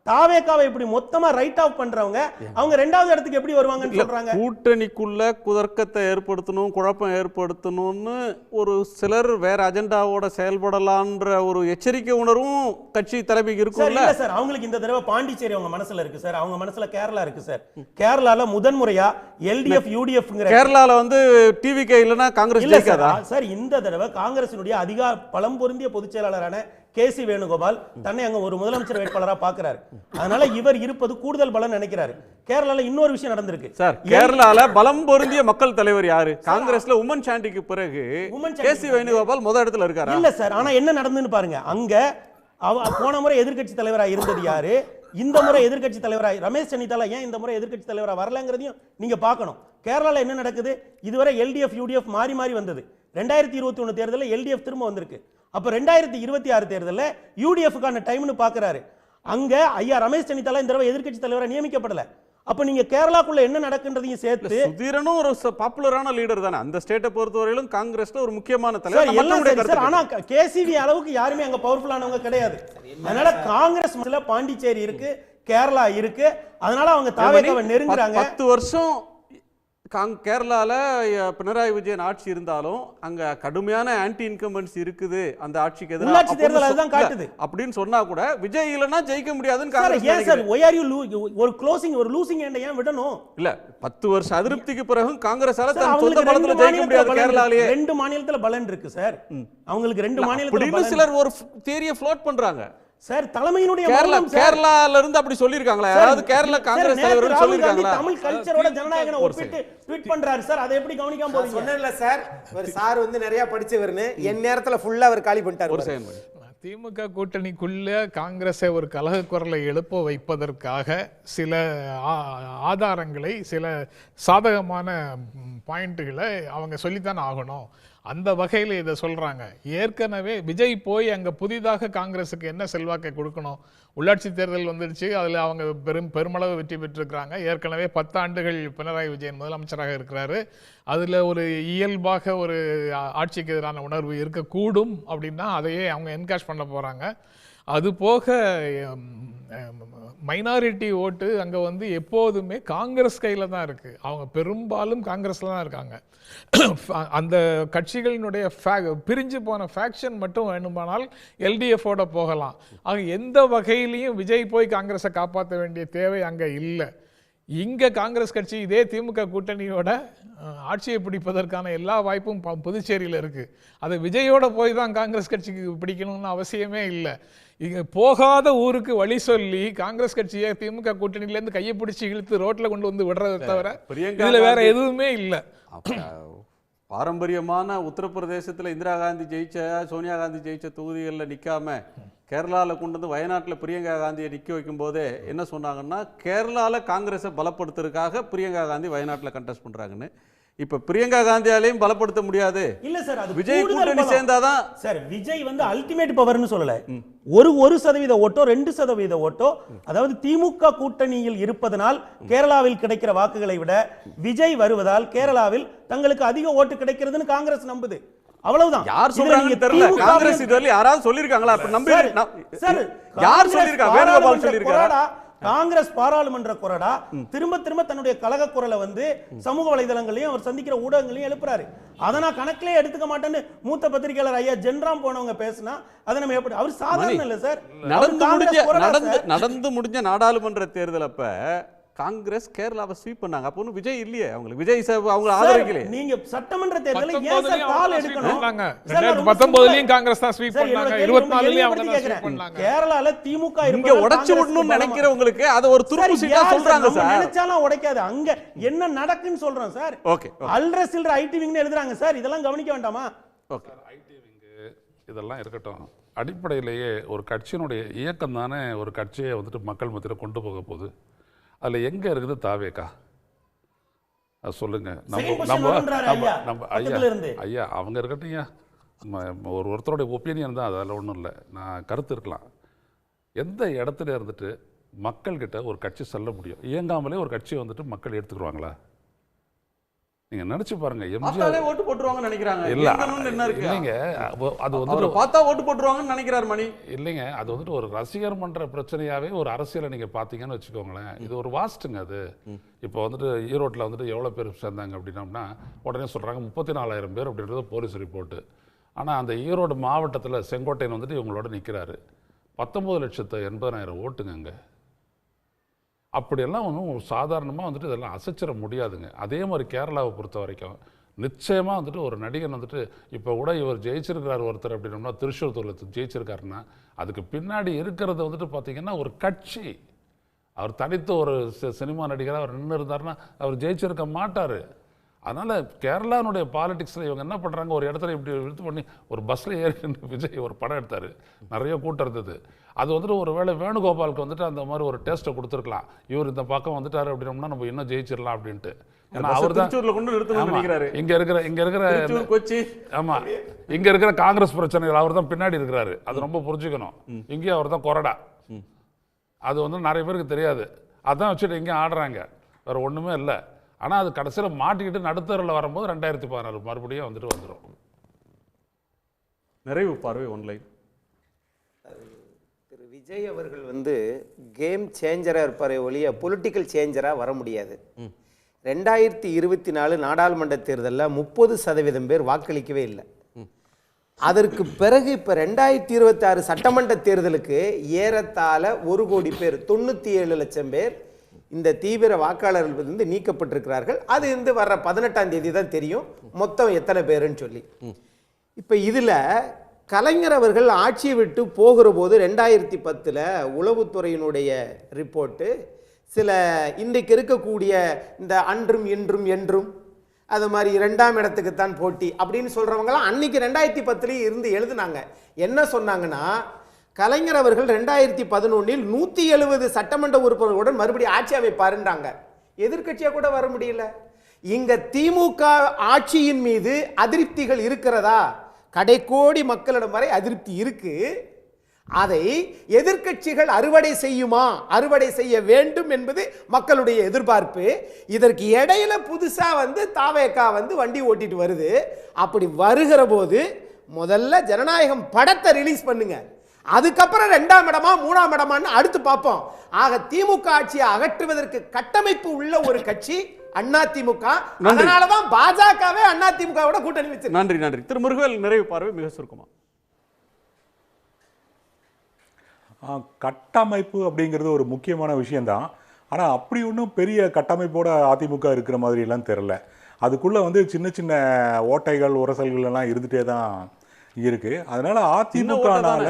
தாவேக்காவை இப்படி மொத்தமா ரைட் ஆஃப் பண்றவங்க அவங்க 2வது இடத்துக்கு எப்படி வருவாங்கன்னு சொல்றாங்க. கூட்டணிக்குள்ள குதர்க்கத்தை ஏற்படுத்தணும், குழப்பம் ஏற்படுத்தணும்னு ஒரு சிலர் வேற அஜெண்டாவோட செயல்படலான்ற ஒரு எச்சரிக்கை உணர்வும் கட்சி தலைமைக்கு இருக்கும்ல சார். அவங்களுக்கு இந்த தடவை பாண்டிச்சேரி அவங்க மனசுல இருக்கு சார், அவங்க மனசுல கேரளா இருக்கு சார். கேரளால முதன்முறையா எல்டிஎஃப் யூடிஎஃப்ங்கற கேரளால வந்து டிவிகே இல்லனா காங்கிரஸ் ஜெயிக்காதா சார்? இந்த தடவை காங்கிரசினுடைய அதிக பலம் பொருந்திய பொதுச் செயலாளரான கேசி வேணுகோபால் தன்னை அங்க ஒரு முதலமைச்சர் வேட்பாளராக பார்க்கிறாரு. அதனால இவர் இருப்பது கூடுதல் பலம் நினைக்கிறாரு. கேரளால இன்னொரு விஷயம் நடந்திருக்கு சார். கேரளால பலம் பொருந்திய மக்கள் தலைவர் யாரு? காங்கிரஸ்ல உமன் சாண்டிக்கு பிறகு கேசி வேணுகோபால் முதல் இடத்துல இருக்காரா? இல்ல சார். ஆனா என்ன நடந்துன்னு பாருங்க. அங்க போன முறை எதிர்க்கட்சி தலைவராக இருந்தது யாரு, இந்த முறை எதிர்க்கட்சி தலைவராக ரமேஷ் சென்னிதாலா ஏன் இந்த முறை எதிர்க்கட்சி தலைவராக வரலங்கிறதையும் நீங்க பார்க்கணும். கேரளால என்ன நடக்குது? இதுவரை எல்டிஎஃப் யூடிஎஃப் மாறி மாறி வந்தது. 2021 தேர்தலில் எல்டிஎஃப் திரும்ப வந்திருக்கு. அப்ப 2026 தேர்தலில் யூடிஎஃப்கான டைம்னு பார்க்கிறாரு. அங்க ஐயா ரமேஷ் சென்னிதாலா இந்த தடவை எதிர்க்கட்சி தலைவராக நியமிக்கப்படல. அப்ப நீங்க கேரளாக்குள்ள என்ன நடக்குன்றதையும் சேர்த்து சுதீரனும் ஒரு பாப்புலரான லீடர் தானே அந்த ஸ்டேட்டை பொறுத்தவரையிலும் காங்கிரஸ்ல ஒரு முக்கியமான தலைவர். ஆனா கேசிவி அளவுக்கு யாருமே அங்க பவர்ஃபுல்லானவங்க கிடையாது. அதனால காங்கிரஸ் பாண்டிச்சேரி இருக்கு, கேரளா இருக்கு. அதனால அவங்க தாவேக்காவை நெருங்குறாங்க. 10 வருஷம் கேரளால பினராயி விஜயன் ஆட்சி இருந்தாலும் அங்க கடுமையான ஆன்டி இன்கம்பன்சி இருக்குது. அந்த ஆட்சிக்கு எதிராக உள்ளாட்சி தேர்தல் அதுதான் காட்டுது. அப்படின்னு சொன்னா கூட விஜய் இல்லனா ஜெயிக்க முடியாதுன்னு காங்கிரஸ் ஏன் சார் why are you ஒரு க்ளோசிங் ஒரு லூசிங் எண்ட் ஏன் விடணும்? இல்ல 10 வருஷ அதிருப்திக்கு பிறகு காங்கிரஸால தன் சொந்த பலத்துல ஜெயிக்க முடியாது. கேரளாலயே 2 மாநிலத்துல பலன் இருக்கு சார். அவங்களுக்கு 2 மாநிலத்துல பலன். சிலர் ஒரு தியரியை ஃப்ளோட் பண்றாங்க சார். தலைமையினுடைய கேரளால இருந்து அப்படி சொல்லிருக்காங்களா? யாராவது கேரளா காங்கிரஸ் தலைவர்கள் சொல்லிருக்காங்களா? தமிழ் கல்ச்சரோட ஜனநாயகனை ஒப்பிட்டு ட்வீட் பண்றாரு சார். அதை எப்படி கவனிக்காம போறீங்க? சொன்னேன்ல சார், ஒரு சார் வந்து நிறைய படிச்சவர்னு என் நேரத்துல ஃபுல்லா அவர் காலி பண்ணிட்டாரு. ஒரு செகண்ட். திமுக கூட்டணிக்குள்ள காங்கிரஸை ஒரு கலக குரலை எழுப்ப வைப்பதற்காக சில ஆதாரங்களை, சில சாதகமான பாயிண்ட்டுகளை அவங்க சொல்லித்தானே ஆகணும். அந்த வகையில் இதை சொல்கிறாங்க. ஏற்கனவே விஜய் போய் அங்கே புதிதாக காங்கிரஸுக்கு என்ன செல்வாக்கை கொடுக்கணும்? உள்ளாட்சி தேர்தல் வந்துடுச்சு, அதில் அவங்க பெருமளவு வெற்றி பெற்றிருக்கிறாங்க. ஏற்கனவே 10 ஆண்டுகள் பினராயி விஜயன் முதலமைச்சராக இருக்கிறாரு. அதில் ஒரு இயல்பாக ஒரு ஆட்சிக்கு எதிரான உணர்வு இருக்கக்கூடும். அப்படின்னா அதையே அவங்க என்கேஷ் பண்ண போகிறாங்க. அது போக மைனாரிட்டி ஓட்டு அங்கே வந்து எப்போதுமே காங்கிரஸ் கையில் தான் இருக்குது. அவங்க பெரும்பாலும் காங்கிரஸில் தான் இருக்காங்க. அந்த கட்சிகளினுடைய பிரிஞ்சு போன ஃபேக்ஷன் மட்டும் வேணுமானால் எல்டிஎஃபோட போகலாம். ஆக எந்த வகையிலையும் விஜய் போய் காங்கிரஸை காப்பாற்ற வேண்டிய தேவை அங்கே இல்லை. இங்கே காங்கிரஸ் கட்சி இதே திமுக கூட்டணியோட ஆட்சியை பிடிப்பதற்கான எல்லா வாய்ப்பும் புதுச்சேரியில் இருக்குது. அதை விஜயோட போய் தான் காங்கிரஸ் கட்சிக்கு பிடிக்கணும்னு அவசியமே இல்லை. இங்கே போகாத ஊருக்கு வழி சொல்லி காங்கிரஸ் கட்சியை திமுக கூட்டணியிலேருந்து கையை பிடிச்சி இழுத்து ரோட்டில் கொண்டு வந்து விடுறதை தவிர இதில் வேற எதுவுமே இல்லை. பாரம்பரியமான உத்தரப்பிரதேசத்தில் இந்திரா காந்தி ஜெயிச்ச, சோனியா காந்தி ஜெயிச்ச தொகுதிகளில் நிற்காம கேரளாவில் கொண்டு வந்து வயநாட்டில் பிரியங்கா காந்தியை நிற்க வைக்கும் போதே என்ன சொன்னாங்கன்னா, கேரளாவில் காங்கிரஸை பலப்படுத்துறதுக்காக பிரியங்கா காந்தி வயநாட்டில் கண்டெஸ்ட் பண்ணுறாங்கன்னு. இப்ப பிரியங்கா காந்தியாலையும் பலப்படுத்த முடியாது. இல்ல சார், அது விஜய் கூட்டணி சேர்ந்தாதான் சார். விஜய் வந்து அல்டிமேட் பவர்னு சொல்லல. 1% ஓட்டோ 2% ஓட்டோ, அதாவது திமுக கூட்டணியில் இருப்பதனால் கேரளாவில் கிடைக்கிற வாக்குகளை விட விஜய் வருவதால் கேரளாவில் தங்களுக்கு அதிக ஓட்டு கிடைக்கிறதுன்னு காங்கிரஸ் நம்புது. அவ்வளவுதான். யார் சொல்றாங்கன்னு தெரியல. காங்கிரஸ் இதுவரை யாராவது சொல்லிருக்காங்களா? அப்ப நம்பி சார் யார் சொல்லிருக்கா? வேணுகோபால் சொல்லிருக்காரா? காங்கிரஸ் பாராளுமன்ற கொறடா திரும்ப திரும்ப தன்னுடைய கழக குரலை வந்து சமூக வலைதளங்களையும் அவர் சந்திக்கிற ஊடகங்களையும் எழுப்புறாரு. அதை நான் கணக்கிலே எடுத்துக்க மாட்டேன்னு மூத்த பத்திரிகையாளர் ஐயா ஜென்ராம் போனவங்க பேசினா அதை நம்ம எப்படி? அவர் சாதாரண இல்ல சார். நடந்து முடிஞ்ச நாடாளுமன்ற தேர்தல் அப்ப காங்கிரஸ் கேரளாவை ஸ்வீப் பண்ணாங்க. அப்போ விஜய் இல்லையே, அவங்களுக்கு விஜய் அவங்க ஆதரிக்கல. நீங்க சட்டமன்ற தேர்தலில் ஏன் சார் கால் எடுக்கணும்? 2019லயும் காங்கிரஸ் தான் ஸ்வீப் பண்ணாங்க, 24லயும் அவங்க தான் ஸ்வீப் பண்ணாங்க. கேரளால திமுக இங்க உடைச்சு விடணும்னு நினைக்கிறவங்களுக்கு அத ஒரு துருப்பு சீட்டா சொல்றாங்க சார். நினைச்சாலும் உடைக்காது. அங்க என்ன நடக்குன்னு சொல்றோம் சார். ஓகே, அல்ட்ரஸில் ஐடி விங்னு எழுதுறாங்க சார். இதெல்லாம் கவனிக்க வேண்டாமா? ஓகே, ஐடி விங் இதெல்லாம் இருக்கட்டும். அடிப்படையிலேயே ஒரு கட்சியினுடைய இயக்கம் தானே ஒரு கட்சியை வந்துட்டு மக்கள் மத்தியில் கொண்டு போக போகுது. அதில் எங்கே இருக்குது தாவேக்கா? அது சொல்லுங்க. நம்ம ஐயா அவங்க இருக்கட்டும். ஒருத்தருடைய ஒப்பீனியன் தான், அதில் ஒன்றும் இல்லை. நான் கருத்து இருக்கலாம். எந்த இடத்துல இருந்துட்டு மக்கள்கிட்ட ஒரு கட்சி செல்ல முடியும்? இயங்காமலே ஒரு கட்சியை வந்துட்டு மக்கள் எடுத்துக்கிடுவாங்களா? நீங்க நினைச்சு பாருங்க. எம்ஜிஆர் ஓட்டு போட்டுருவாங்கன்னு நினைக்கிறாங்க. இல்ல இல்லைங்க, அது வந்து பார்த்தா ஓட்டு போட்டுருவாங்கன்னு நினைக்கிறார் மணி. இல்லைங்க, அது வந்துட்டு ஒரு ரசிகர் மன்ற பிரச்சனையாவே ஒரு அரசியலை நீங்க பாத்தீங்கன்னு வச்சுக்கோங்களேன். இது ஒரு வாஸ்ட்டுங்க. அது இப்போ வந்துட்டு ஈரோட்டில் வந்துட்டு எவ்வளோ பேர் சேர்ந்தாங்க அப்படின்னோம்னா உடனே சொல்றாங்க 34,000 பேர் அப்படின்றது போலீஸ் ரிப்போர்ட்டு. ஆனால் அந்த ஈரோடு மாவட்டத்தில் செங்கோட்டையன் வந்துட்டு இவங்களோட நிற்கிறாரு. 19,80,000 ஓட்டுங்க அங்கே. அப்படியெல்லாம் ஒன்றும் சாதாரணமாக வந்துட்டு இதெல்லாம் அசைச்சிட முடியாதுங்க. அதே மாதிரி கேரளாவை பொறுத்த வரைக்கும் நிச்சயமாக வந்துட்டு ஒரு நடிகன் வந்துட்டு இப்போ கூட இவர் ஜெயிச்சிருக்கிறார் ஒருத்தர் அப்படின்னோம்னா, திருச்செந்தூரில் ஜெயிச்சிருக்காருன்னா அதுக்கு பின்னாடி இருக்கிறது வந்துட்டு பார்த்தீங்கன்னா ஒரு கட்சி. அவர் தனித்த ஒரு சினிமா நடிகராக அவர் நின்று இருந்தாருன்னா அவர் ஜெயிச்சிருக்க மாட்டார். அதனால் கேரளானுடைய பாலிடிக்ஸில் இவங்க என்ன பண்ணுறாங்க, ஒரு இடத்துல இப்படி இது பண்ணி ஒரு பஸ்ஸில் ஏறி விஜய் ஒரு படம் எடுத்தார், நிறைய கூட்டம் இருந்தது. அது வந்துட்டு ஒரு வேளை வேணுகோபாலுக்கு வந்துட்டு அந்த மாதிரி ஒரு டேஸ்ட்டை கொடுத்துருக்கலாம். இவர் இந்த பக்கம் வந்துட்டார் அப்படின்னோம்னா நம்ம இன்னும் ஜெயிச்சிடலாம் அப்படின்ட்டு. ஏன்னா அவர் தான் இங்கே இருக்கிற கொச்சி, ஆமாம் இங்கே இருக்கிற காங்கிரஸ் பிரச்சனைகள் அவர் தான் பின்னாடி இருக்கிறாரு. அது ரொம்ப புரிஞ்சுக்கணும். இங்கேயும் அவர் தான் கொறடா. அது வந்து நிறைய பேருக்கு தெரியாது. அதான் வச்சுட்டு இங்கே ஆடுறாங்க, வேறு ஒன்றுமே இல்லை. ஆனால் அது கடைசியில் மாட்டிக்கிட்டு நடுத்தரில் வரும்போது 2016 மறுபடியும் வந்துட்டு வந்துடும். நிறைவு பார்வை ஒன்லைன். திரு விஜய் அவர்கள் வந்து கேம் சேஞ்சராக இருப்பாரே ஒழிய பொலிட்டிக்கல் சேஞ்சராக வர முடியாது. 2024 நாடாளுமன்ற தேர்தலில் 30% பேர் வாக்களிக்கவே இல்லை. அதற்கு பிறகு இப்போ 2026 சட்டமன்ற தேர்தலுக்கு ஏறத்தாழ 1 கோடி பேர், 97 லட்சம் பேர் இந்த தீவிர வாக்காளர்கள் வந்து நீக்கப்பட்டிருக்கிறார்கள். அது வந்து வர்ற 18ஆம் தேதி தான் தெரியும் மொத்தம் எத்தனை பேருன்னு சொல்லி. இப்போ இதில் கலைஞர் அவர்கள் ஆட்சியை விட்டு போகிற போது 2010 உளவுத்துறையினுடைய ரிப்போர்ட்டு சில இன்றைக்கு இருக்கக்கூடிய இந்த அன்றும் இன்றும் என்றும் அது மாதிரி 2ஆம் இடத்துக்குத்தான் போட்டி அப்படின்னு சொல்கிறவங்களாம் அன்னைக்கு 2010 இருந்து எழுதுனாங்க. என்ன சொன்னாங்கன்னா, கலைஞர் அவர்கள் 2011 170 சட்டமன்ற உறுப்பினர்களுடன் மறுபடியும் ஆட்சி அமைப்பாருன்றாங்க. எதிர்கட்சியாக கூட வர முடியல. இங்க திமுக ஆட்சியின் மீது அதிருப்திகள் இருக்கிறதா? கடைக்கோடி மக்களிடம் வரை அதிருப்தி இருக்கு. அதை எதிர்கட்சிகள் அறுவடை செய்யுமா? அறுவடை செய்ய வேண்டும் என்பது மக்களுடைய எதிர்பார்ப்பு. இதற்கு இடையில புதுசா வந்து தாவேகா வந்து வண்டி ஓட்டிட்டு வருது. அப்படி வருகிற போது முதல்ல ஜனநாயகம் படத்தை ரிலீஸ் பண்ணுங்க, அதுக்கப்புறம் 2ஆம் இடமா 3ஆம் இடமான்னு அடுத்து பார்ப்போம். ஆக திமுக ஆட்சியை அகற்றுவதற்கு கட்டமைப்பு உள்ள ஒரு கட்சி அதிமுக. அதனாலதான் பாஜகவே அதிமுகவோட கூட்டணி வச்சு. நன்றி நன்றி. திரு முருகவேல், நிறைவு பார்வை மிக சுருக்கமா. கட்டமைப்பு அப்படிங்கிறது ஒரு முக்கியமான விஷயம்தான். ஆனால் அப்படி ஒன்றும் பெரிய கட்டமைப்போட அதிமுக இருக்கிற மாதிரி எல்லாம் தெரியல. அதுக்குள்ளே வந்து சின்ன சின்ன ஓட்டைகள் உரசல்கள் எல்லாம் இருந்துகிட்டே தான் இருக்குது. அதனால் அதிமுகனால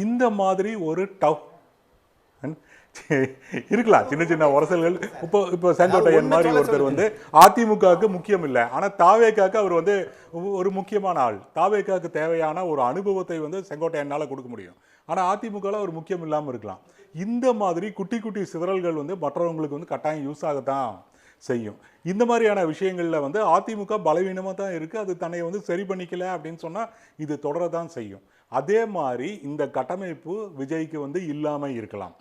இந்த மாதிரி ஒரு இருக்கலாம் சின்ன சின்ன உரசல்கள். இப்போ செங்கோட்டையன் மாதிரி ஒருத்தர் வந்து அதிமுகவுக்கு முக்கியம் இல்லை, ஆனால் தாவேக்காவுக்கு அவர் வந்து ஒரு முக்கியமான ஆள். தாவேக்காவுக்கு தேவையான ஒரு அனுபவத்தை வந்து செங்கோட்டையனால் கொடுக்க முடியும். ஆனால் அதிமுகவில் ஒரு முக்கியம் இல்லாமல் இருக்கலாம். இந்த மாதிரி குட்டி குட்டி சிதறல்கள் வந்து மற்றவங்களுக்கு வந்து கட்டாயம் யூஸ் ஆகத்தான் செய்யும். இந்த மாதிரியான விஷயங்களில் வந்து அதிமுக பலவீனமாக தான் இருக்குது. அது தன்னை வந்து சரி பண்ணிக்கல அப்படின்னு சொன்னால் இது தொடரதான் செய்யும். அதே மாதிரி இந்த கட்டமைப்பு விஜய்க்கு வந்து இல்லாமல் இருக்கலாம்.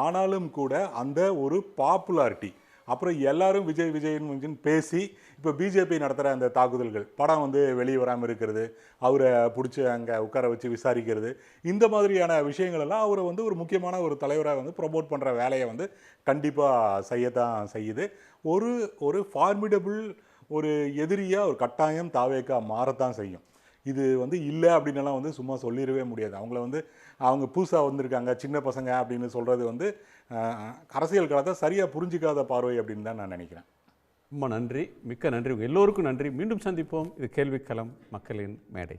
ஆனாலும் கூட அந்த ஒரு பாப்புலாரிட்டி, அப்புறம் எல்லாரும் விஜய் விஜய்னு பேசி இப்போ பிஜேபி நடத்துகிற அந்த தாக்குதல்கள், படம் வந்து வெளியே வராமல் இருக்கிறது, அவரை பிடிச்சி அங்கே உட்கார வச்சு விசாரிக்கிறது, இந்த மாதிரியான விஷயங்களெல்லாம் அவரை வந்து ஒரு முக்கியமான ஒரு தலைவராக வந்து ப்ரொமோட் பண்ணுற வேலையை வந்து கண்டிப்பாக செய்யத்தான் செய்யுது. ஒரு ஃபார்மிடபிள் ஒரு எதிரியாக ஒரு கட்டாயம் தாவேக்கா மாறத்தான் செய்யும். இது வந்து இல்லை அப்படின்னலாம் வந்து சும்மா சொல்லிடவே முடியாது. அவங்கள வந்து அவங்க புதுசாக வந்திருக்காங்க சின்ன பசங்க அப்படின்னு சொல்கிறது வந்து அரசியல் காலத்தை சரியாக புரிஞ்சிக்காத பார்வை அப்படின்னு தான் நான் நினைக்கிறேன். ரொம்ப நன்றி, மிக்க நன்றி, எல்லோருக்கும் நன்றி. மீண்டும் சந்திப்போம். இது கேள்விக்களம், மக்களின் மேடை.